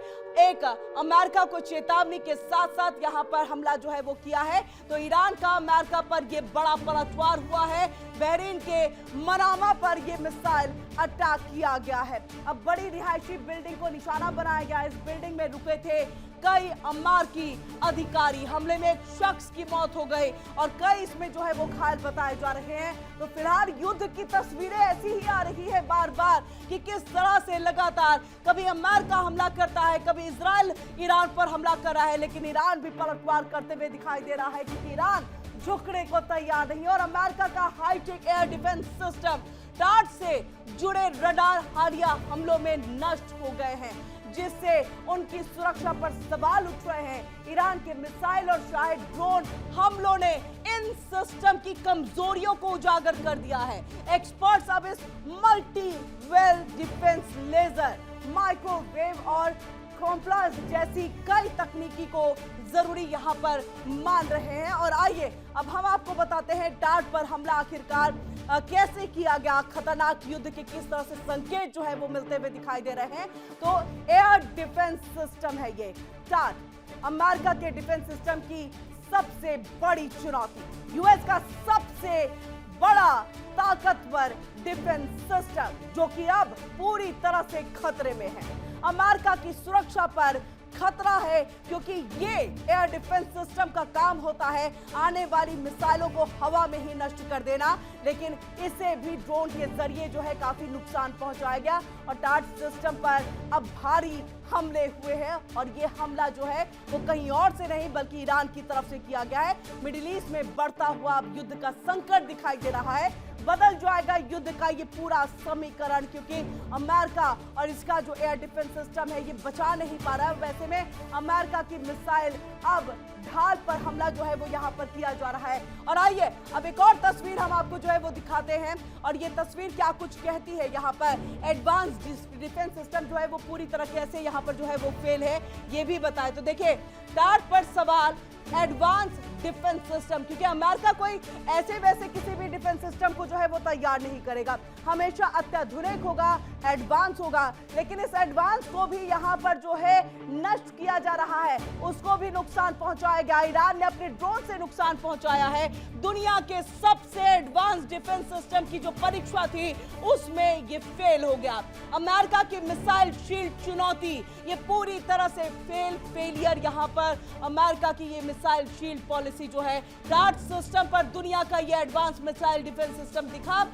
एक अमेरिका को चेतावनी के साथ साथ यहां पर हमला जो है वो किया है। तो ईरान का अमेरिका पर यह बड़ा पलटवार हुआ है। बहरीन के मनामा पर यह मिसाइल अटैक किया गया है। अब बड़ी रिहायशी बिल्डिंग को निशाना बनाया गया। इस बिल्डिंग में रुके थे कई अमेरिकी अधिकारी। हमले में एक शख्स की मौत हो गई और कई इसमें जो है वो घायल बताए जा रहे हैं। तो फिलहाल युद्ध की तस्वीरें ऐसी ही आ रही है बार बार कि किस तरह से लगातार कभी अमेरिका हमला करता है, कभी इजराइल ईरान पर हमला कर रहा है, लेकिन ईरान भी पलटवार करते हुए दिखाई दे रहा है क्योंकि ईरान झुकने को तैयार नहीं। और अमेरिका का हाईटेक एयर डिफेंस सिस्टम टाट से जुड़े रडार हालिया हमलों में नष्ट हो गए हैं, जिससे उनकी सुरक्षा पर सवाल उठ रहे हैं। ईरान के मिसाइल और शायद ड्रोन हमलों ने इन सिस्टम की कमजोरियों को उजागर कर दिया है। एक्सपर्ट्स अब इस multi level defence laser, microwave और कॉम्प्लास जैसी कई तकनीकी को जरूरी यहां पर मान रहे हैं। और आइए अब हम आपको बताते हैं टाट पर हमला आखिरकार कैसे किया गया। खतरनाक युद्ध के किस तरह से संकेत जो है वो मिलते हुए दिखाई दे रहे हैं। तो एयर डिफेंस सिस्टम है ये टाट, अमेरिका के डिफेंस सिस्टम की सबसे बड़ी चुनौती। यूएस का सबसे बड़ा ताकतवर डिफेंस सिस्टम जो कि अब पूरी तरह से खतरे में है। अमेरिका की सुरक्षा पर खतरा है क्योंकि ये एयर डिफेंस सिस्टम का काम होता है आने वाली मिसाइलों को हवा में ही नष्ट कर देना, लेकिन इसे भी ड्रोन के जरिए जो है काफी नुकसान पहुंचाया गया। और टाट सिस्टम पर अब भारी हमले हुए हैं और ये हमला जो है वो कहीं और से नहीं बल्कि ईरान की तरफ से किया गया है। मिडिल ईस्ट में बढ़ता हुआ अब युद्ध का संकट दिखाई दे रहा है। बदल जाएगा युद्ध का ये पूरा समीकरण क्योंकि अमेरिका और इसका जो एयर डिफेंस सिस्टम है ये बचा नहीं पा रहा है। वैसे में अमेरिका की मिसाइल अब ढाल पर हमला जो है वो यहाँ पर किया जा रहा है। और आइए अब एक और तस्वीर हम आपको जो है वो दिखाते हैं और ये तस्वीर क्या कुछ कहती है। यहाँ पर एडवांस डिफेंस सिस्टम जो है वो पूरी तरह कैसे यहाँ पर जो है वो फेल है ये भी बताए। तो देखिए टाट पर सवाल एडवांस डिफेंस सिस्टम, क्योंकि अमेरिका कोई ऐसे वैसे किसी भी डिफेंस सिस्टम को जो है वो तैयार नहीं करेगा, हमेशा अत्याधुनिक होगा, एडवांस होगा। लेकिन इस एडवांस को भी यहाँ पर जो है नष्ट किया जा रहा है, उसको भी नुकसान पहुंचाया गया। ईरान ने अपने ड्रोन से नुकसान पहुंचाया है। दुनिया के सबसे एडवांस डिफेंस सिस्टम की जो परीक्षा थी उसमें ये फेल हो गया। अमेरिका की मिसाइल शील्ड चुनौती ये पूरी तरह से फेलियर यहाँ पर अमेरिका की ये मिसाइल शील्ड पॉलिसी जो है टाट सिस्टम पर दुनिया का ये एडवांस मिसाइल डिफेंस सिस्टम दिखा,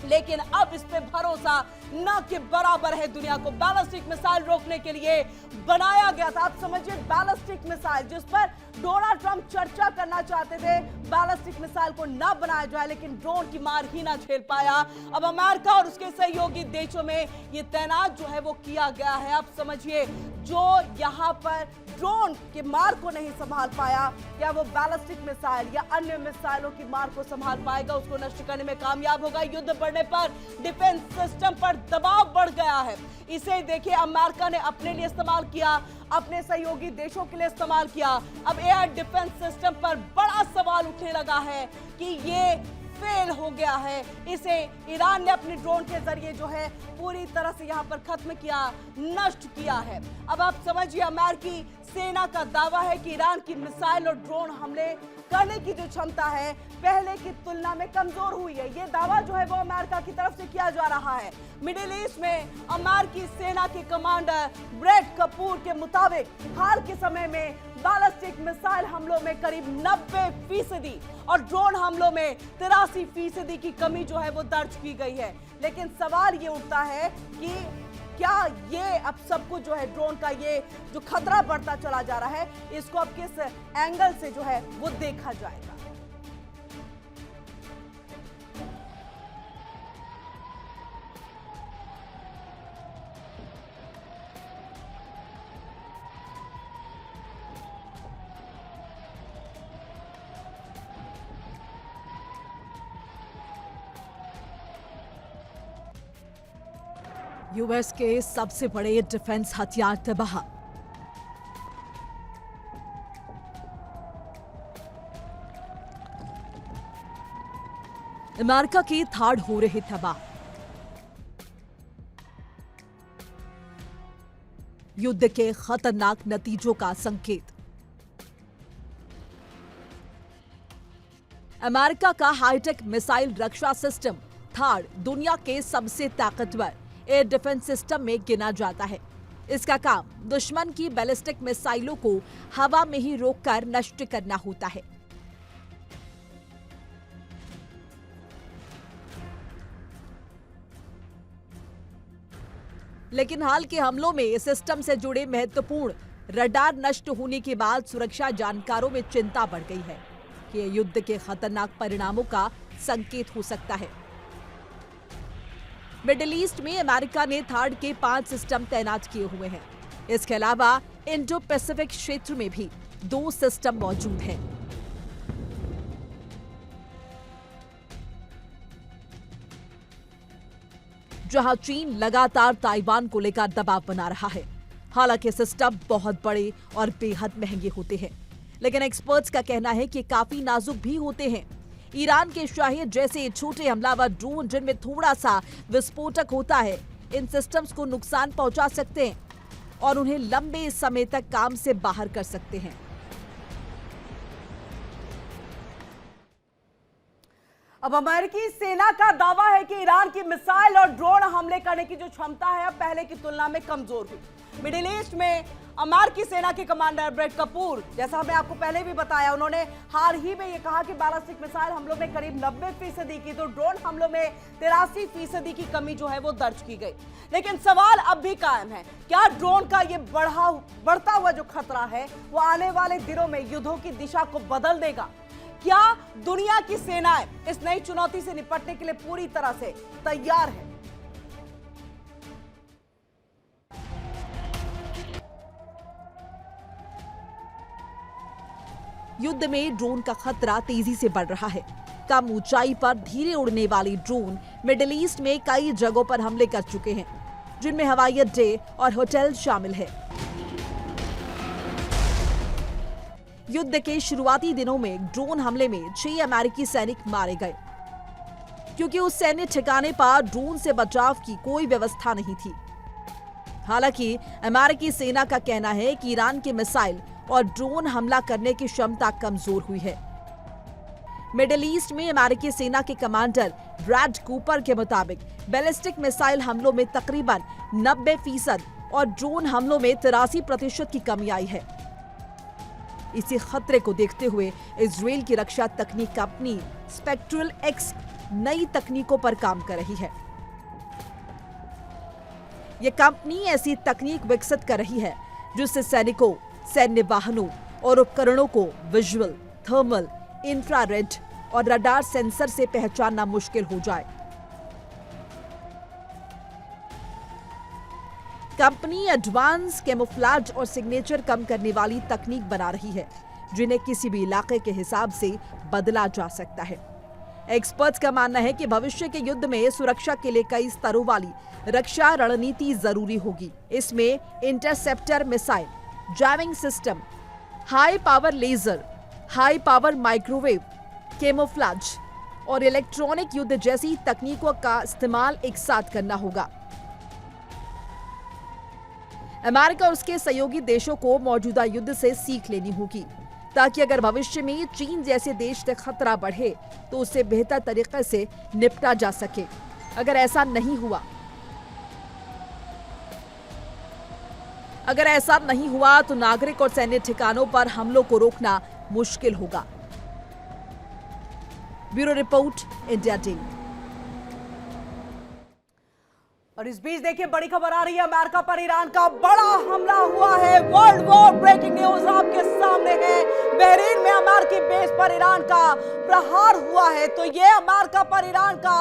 लेकिन अब इस पे भरोसा न के बराबर है। दुनिया को बैलिस्टिक मिसाइल रोकने के लिए बनाया गया था। आप समझिए बैलिस्टिक मिसाइल जिस पर डोनाल्ड ट्रंप चर्चा करना चाहते थे, बैलिस्टिक मिसाइल को न बनाया जाए, लेकिन ड्रोन की मार ही ना झेल पाया। अब अमेरिका और उसके सहयोगी देशों में ये तैनात जो है वो किया गया है। आप समझिए जो यहाँ पर ड्रोन की मार को नहीं संभाल पाया, क्या वो बैलिस्टिक मिसाइल या अन्य मिसाइलों की मार को संभाल पाएगा, उसको नष्ट करने में कामयाब होगा। युद्ध बढ़ने पर डिफेंस सिस्टम पर दबाव बढ़ गया है। इसे देखिए अमेरिका ने अपने लिए इस्तेमाल किया, अपने सहयोगी देशों के लिए इस्तेमाल किया। अब एयर डिफेंस सिस्टम पर बड़ा सवाल उठने लगा है कि ये फेल हो गया है। इसे ईरान ने अपने ड्रोन के जरिए जो है पूरी तरह से यहाँ पर खत्म किया, नष्ट किया है। अब आप समझिए अमेरिकी सेना का दावा है कि ईरान की मिसाइल और ड्रोन हमले करने की जो क्षमता है पहले की तुलना में कमजोर हुई है। ये दावा जो है वो अमेरिका की तरफ से किया जा रहा है। मिडिल ईस्ट में अमेरिकी सेना के कमांडर ब्रैड कपूर के मुताबिक हाल के समय में बैलिस्टिक मिसाइल हमलों में करीब 90% और ड्रोन हमलों में 83% की कमी जो है वो दर्ज की गई है। लेकिन सवाल ये उठता है कि क्या ये अब सब कुछ जो है ड्रोन का ये जो खतरा बढ़ता चला जा रहा है, इसको अब किस एंगल से जो है वो देखा जाएगा। यूएस के सबसे बड़े डिफेंस हथियार तबाह। अमेरिका के थाड़ हो रहे तबाह। युद्ध के खतरनाक नतीजों का संकेत। अमेरिका का हाईटेक मिसाइल रक्षा सिस्टम थाड़ दुनिया के सबसे ताकतवर एयर डिफेंस सिस्टम में गिना जाता है। इसका काम दुश्मन की बैलिस्टिक मिसाइलों को हवा में ही रोककर नष्ट करना होता है। लेकिन हाल के हमलों में इस सिस्टम से जुड़े महत्वपूर्ण रडार नष्ट होने के बाद सुरक्षा जानकारों में चिंता बढ़ गई है कि यह युद्ध के खतरनाक परिणामों का संकेत हो सकता है। मिडिल ईस्ट में अमेरिका ने थाड़ के 5 सिस्टम तैनात किए हुए हैं। इसके अलावा इंडो पैसिफिक क्षेत्र में भी 2 सिस्टम मौजूद हैं। जहां चीन लगातार ताइवान को लेकर दबाव बना रहा है। हालांकि सिस्टम बहुत बड़े और बेहद महंगे होते हैं, लेकिन एक्सपर्ट्स का कहना है कि काफी नाजुक भी होते हैं। ईरान के शाहिद जैसे छोटे हमलावर ड्रोन जिनमें थोड़ा सा विस्फोटक होता है, इन सिस्टम्स को नुकसान पहुंचा सकते हैं और उन्हें लंबे समय तक काम से बाहर कर सकते हैं। अब अमेरिकी सेना का दावा है कि ईरान की मिसाइल और ड्रोन हमले करने की जो क्षमता है अब पहले की तुलना में कमजोर हुई। मिडिल ईस्ट में अमेरिकी सेना के कमांडर ब्रेट कपूर, जैसा हमने आपको पहले भी बताया, उन्होंने हाल ही में ये कहा कि बैलिस्टिक मिसाइल हमलों में करीब 90% की तो ड्रोन हमलों में 83% की कमी जो है वो दर्ज की गई। लेकिन सवाल अब भी कायम है, क्या ड्रोन का ये बढ़ता हुआ जो खतरा है वो आने वाले दिनों में युद्धों की दिशा को बदल देगा? क्या दुनिया की सेनाएं इस नई चुनौती से निपटने के लिए पूरी तरह से तैयार है? युद्ध में ड्रोन का खतरा तेजी से बढ़ रहा है। कम ऊंचाई पर धीरे उड़ने वाली ड्रोन मिडिल ईस्ट में कई जगहों पर हमले कर चुके हैं, जिनमें हवाई अड्डे और होटल शामिल है। युद्ध के शुरुआती दिनों में ड्रोन हमले में 6 अमेरिकी सैनिक मारे गए, क्योंकि उस सैन्य ठिकाने पर ड्रोन से बचाव की कोई व्यवस्था नहीं थी। हालांकि अमेरिकी सेना का कहना है कि ईरान के मिसाइल और ड्रोन हमला करने की क्षमता कमजोर हुई है। मिडिल ईस्ट में अमेरिकी सेना के कमांडर ब्रैड कूपर के मुताबिक बैलिस्टिक मिसाइल हमलों में तकरीबन 90% और ड्रोन हमलों में 83% की कमी आई है। इसी खतरे को देखते हुए इजराइल की रक्षा तकनीक कंपनी स्पेक्ट्रल एक्स नई तकनीकों पर काम कर रही है। यह कंपनी ऐसी तकनीक विकसित कर रही है जिससे सैनिकों, सैन्य वाहनों और उपकरणों को विजुअल, थर्मल, इंफ्रारेड और रडार सेंसर से पहचानना मुश्किल हो जाए। कंपनी एडवांस कैमोफ्लेज और सिग्नेचर कम करने वाली तकनीक बना रही है, जिन्हें किसी भी इलाके के हिसाब से बदला जा सकता है। एक्सपर्ट्स का मानना है कि भविष्य के युद्ध में सुरक्षा के लिए कई स्तरों वाली रक्षा रणनीति जरूरी होगी। इसमें interceptor missile, jamming system, high power laser, high power microwave, camouflage और इलेक्ट्रॉनिक युद्ध जैसी तकनीकों का इस्तेमाल एक साथ करना होगा। अमेरिका और उसके सहयोगी देशों को मौजूदा युद्ध से सीख लेनी होगी, ताकि अगर भविष्य में चीन जैसे देश से खतरा बढ़े तो उससे बेहतर तरीके से निपटा जा सके। अगर ऐसा नहीं हुआ तो नागरिक और सैन्य ठिकानों पर हमलों को रोकना मुश्किल होगा। Bureau report, India daily. और इस बीच देखिए बड़ी खबर आ रही है, अमेरिका पर ईरान का बड़ा हमला हुआ है। वर्ल्ड वॉर ब्रेकिंग न्यूज आपके सामने है। बहरीन में अमेरिकी बेस पर ईरान का प्रहार हुआ है। तो ये अमेरिका पर ईरान का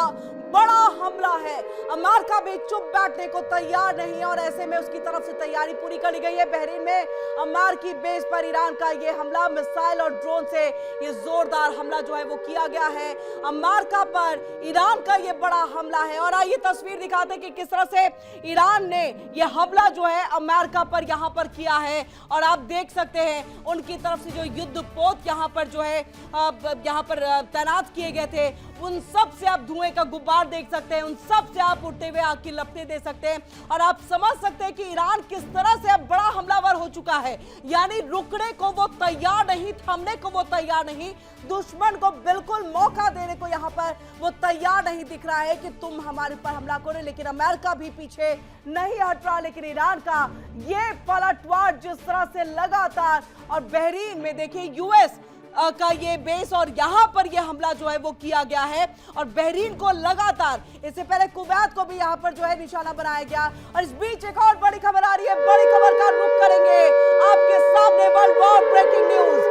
बड़ा हमला है। अमेरिका भी चुप बैठने को तैयार नहीं है और ऐसे में उसकी तरफ से तैयारी पूरी कर ली गई है। बहरीन में अमेरिकी बेस पर ईरान का ये हमला, मिसाइल और ड्रोन से ये जोरदार हमला जो है वो किया गया है। अमेरिका पर ईरान का ये बड़ा हमला है और आइए तस्वीर दिखाते हैं कि किस तरह से ईरान ने ये हमला जो है अमेरिका पर यहाँ पर किया है। और आप देख सकते हैं उनकी तरफ से जो युद्धपोत यहाँ पर जो है यहाँ पर तैनात किए गए थे, उन सब से आप धुएं का गुब्बार देख सकते हैं, उन सब से आप उड़ते हुए आग की लपटें दे सकते हैं और आप समझ सकते हैं कि ईरान किस तरह से अब बड़ा हमलावर हो चुका है। यानी रुकने को वो तैयार नहीं, थमने को वो तैयार नहीं, दुश्मन को बिल्कुल मौका देने को यहाँ पर वो तैयार नहीं दिख रहा है कि तुम हमारे पर हमला करो। लेकिन अमेरिका भी पीछे नहीं हट रहा। लेकिन ईरान का ये पलटवार जिस तरह से लगातार, और बहरीन में देखिए यूएस का ये बेस और यहाँ पर ये हमला जो है वो किया गया है और बहरीन को लगातार, इससे पहले कुवैत को भी यहाँ पर जो है निशाना बनाया गया। और इस बीच एक और बड़ी खबर आ रही है, बड़ी खबर का रुख करेंगे आपके सामने। वर्ल्ड वॉर ब्रेकिंग न्यूज,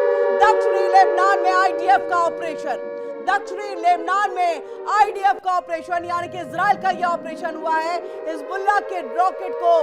दक्षिणी लेबनान में आईडीएफ का ऑपरेशन, दक्षिणी लेबनान में आईडीएफ का ऑपरेशन, यानी कि इजराइल का यह ऑपरेशन हुआ है। हिजबुल्लाह के रॉकेट को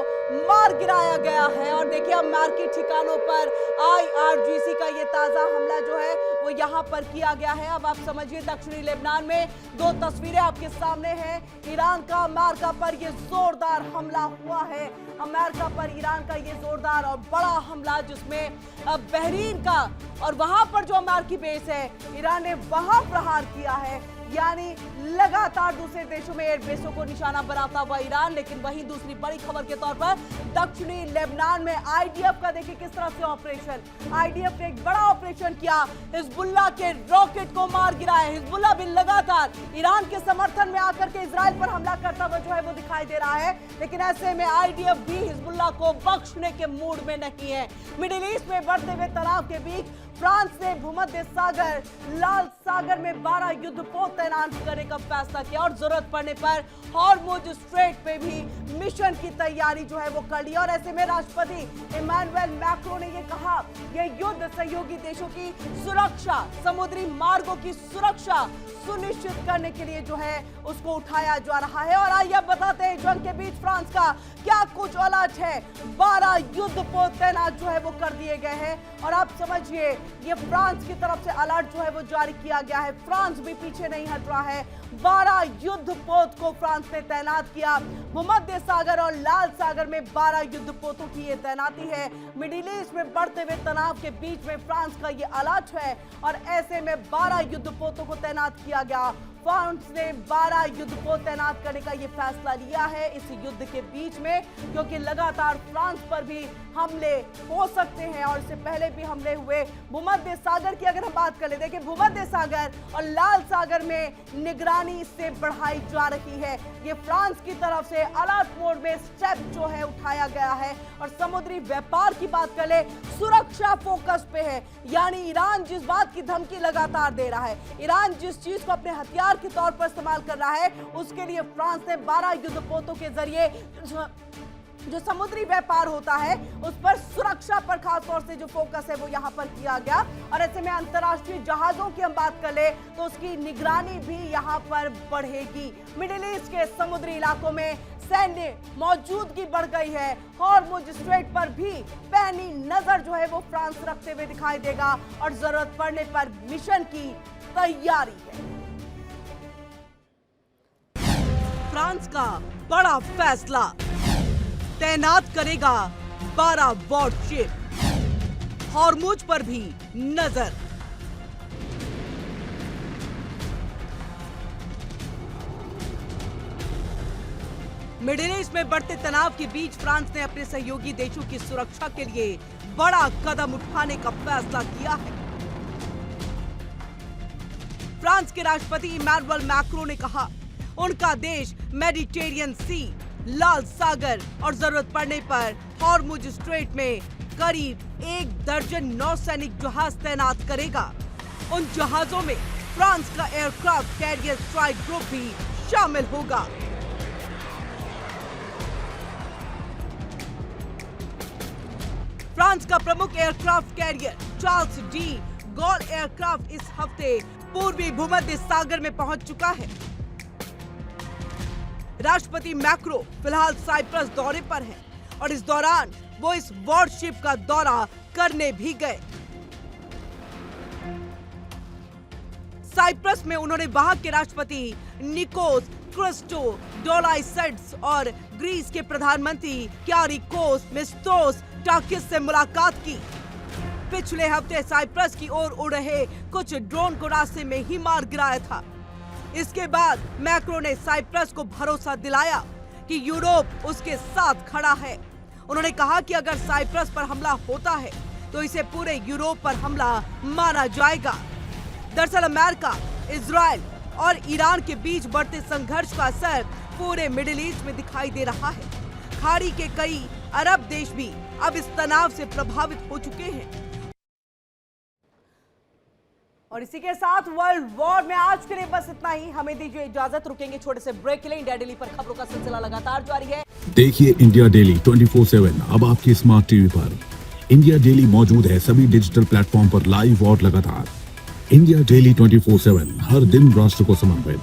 मार गिराया गया है और देखिए अमेरिकी ठिकानों पर आईआरजीसी का ये ताजा हमला जो है वो यहाँ पर किया गया है। अब आप समझिए दक्षिणी लेबनान में दो तस्वीरें आपके सामने हैं। ईरान का अमेरिका पर ये जोरदार हमला हुआ है, अमेरिका पर ईरान का ये जोरदार और बड़ा हमला, जिसमें बहरीन का और वहां पर जो अमेरिकी बेस है ईरान ने वहां प्रहार किया है। यानी लगातार दूसरे देशों में एयरबेसों को निशाना बनाता हुआ ईरान। लेकिन वहीं दूसरी बड़ी खबर के तौर पर दक्षिणी लेबनान में आईडीएफ का देखिए किस तरह से ऑपरेशन, आईडीएफ ने एक बड़ा ऑपरेशन किया, हिजबुल्लाह के रॉकेट को मार गिराया। हिजबुल्लाह भी लगातार ईरान के समर्थन में आकर के इजराइल पर हमला करता हुआ जो है वो दिखाई दे रहा है। लेकिन ऐसे में आईडीएफ भी हिजबुल्लाह को बख्शने के मूड में नहीं है। मिडिल ईस्ट में बढ़ते हुए तनाव के बीच फ्रांस ने भूमध्य सागर, लाल सागर में 12 युद्धपोत तैनात करने का फैसला किया और जरूरत पड़ने पर हॉर्मुज स्ट्रेट पे भी मिशन की तैयारी जो है वो कर ली। और ऐसे में राष्ट्रपति इमैनुअल मैक्रों ने ये कहा, यह युद्ध सहयोगी देशों की सुरक्षा, समुद्री मार्गों की सुरक्षा सुनिश्चित करने के लिए जो है उसको उठाया जा रहा है। और आइए बताते हैं जंग के बीच फ्रांस का क्या कुछ अलर्ट है। 12 युद्धपोत तैनात जो है वो कर दिए गए हैं और आप समझिए ये फ्रांस की तरफ से अलर्ट जो है वो जारी किया गया है। फ्रांस भी पीछे नहीं हट रहा है। 12 युद्धपोत को फ्रांस ने तैनात किया। भूमध्य सागर और लाल सागर में 12 युद्धपोतों की ये तैनाती है। मिडिल ईस्ट में बढ़ते हुए तनाव के बीच में फ्रांस का ये अलर्ट है और ऐसे में 12 युद्धपोतों को तैनात किया गया। फ्रांस ने 12 युद्धपोत तैनात करने का ये फैसला लिया है इस युद्ध के बीच में, क्योंकि लगातार फ्रांस पर भी हमले हो सकते हैं और इससे पहले भी हमले हुए। भूमध्य सागर की अगर हम बात कर ले, देखिए भूमध्य सागर और लाल सागर में निगरानी इससे बढ़ाई जा रही है। ये फ्रांस की तरफ से अलर्ट मोड में स्टेप जो है उठाया गया है। और समुद्री व्यापार की बात कर ले, सुरक्षा फोकस पे है। यानी ईरान जिस बात की धमकी लगातार दे रहा है, ईरान जिस चीज को अपने हथियार के तौर पर इस्तेमाल कर रहा है, उसके लिए फ्रांस ने 12 युद्धपोतों के जरिए जो समुद्री व्यापार होता है उस पर सुरक्षा पर खास तौर से जो फोकस है वो यहाँ पर किया गया। और ऐसे में अंतर्राष्ट्रीय जहाजों की हम बात कर ले तो उसकी निगरानी भी यहाँ पर बढ़ेगी। मिडिल ईस्ट के समुद्री इलाकों में सैन्य मौजूदगी बढ़ गई है। हॉर्मुज स्ट्रेट पर भी पैनी नजर जो है वो फ्रांस रखते हुए दिखाई देगा और जरूरत पड़ने पर मिशन की तैयारी है। फ्रांस का बड़ा फैसला, तैनात करेगा 12 वॉरशिप, हॉर्मुज पर भी नजर। मिडिल ईस्ट में बढ़ते तनाव के बीच फ्रांस ने अपने सहयोगी देशों की सुरक्षा के लिए बड़ा कदम उठाने का फैसला किया है। फ्रांस के राष्ट्रपति इमैनुअल मैक्रों ने कहा, उनका देश मेडिटेरियन सी, लाल सागर और जरूरत पड़ने पर हॉर्मुज स्ट्रेट में करीब 1 दर्जन नौसैनिक जहाज तैनात करेगा। उन जहाजों में फ्रांस का एयरक्राफ्ट कैरियर स्ट्राइक ग्रुप भी शामिल होगा। फ्रांस का प्रमुख aircraft carrier Charles de Gaulle aircraft इस हफ्ते पूर्वी भूमध्य सागर में पहुंच चुका है। राष्ट्रपति मैक्रो फिलहाल साइप्रस दौरे पर हैं और इस दौरान वो इस वॉरशिप का दौरा करने भी गए। साइप्रस में उन्होंने वहां के राष्ट्रपति निकोस क्रिस्टोडोलाइसेड्स और ग्रीस के प्रधानमंत्री क्यारिकोस मित्सोटाकिस से मुलाकात की। पिछले हफ्ते साइप्रस की ओर उड़ रहे कुछ ड्रोन को रास्ते में ही मार गिराया था। इसके बाद मैक्रो ने साइप्रस को भरोसा दिलाया कि यूरोप उसके साथ खड़ा है। उन्होंने कहा कि अगर साइप्रस पर हमला होता है तो इसे पूरे यूरोप पर हमला माना जाएगा। दरअसल अमेरिका, इजराइल और ईरान के बीच बढ़ते संघर्ष का असर पूरे मिडिल ईस्ट में दिखाई दे रहा है। खाड़ी के कई अरब देश भी अब इस तनाव से प्रभावित हो चुके हैं। और इसी के साथ वर्ल्ड वॉर में आज के लिए बस इतना ही। हमें दीजिए इजाजत, रुकेंगे छोटे से ब्रेक के लिए। इंडिया डेली पर खबरों का सिलसिला लगातार जारी है। देखिए इंडिया डेली 24/7 अब आपकी स्मार्ट टीवी पर। इंडिया डेली मौजूद है सभी डिजिटल प्लेटफॉर्म पर लाइव और लगातार। इंडिया डेली 24/7 हर दिन राष्ट्र को समर्पित।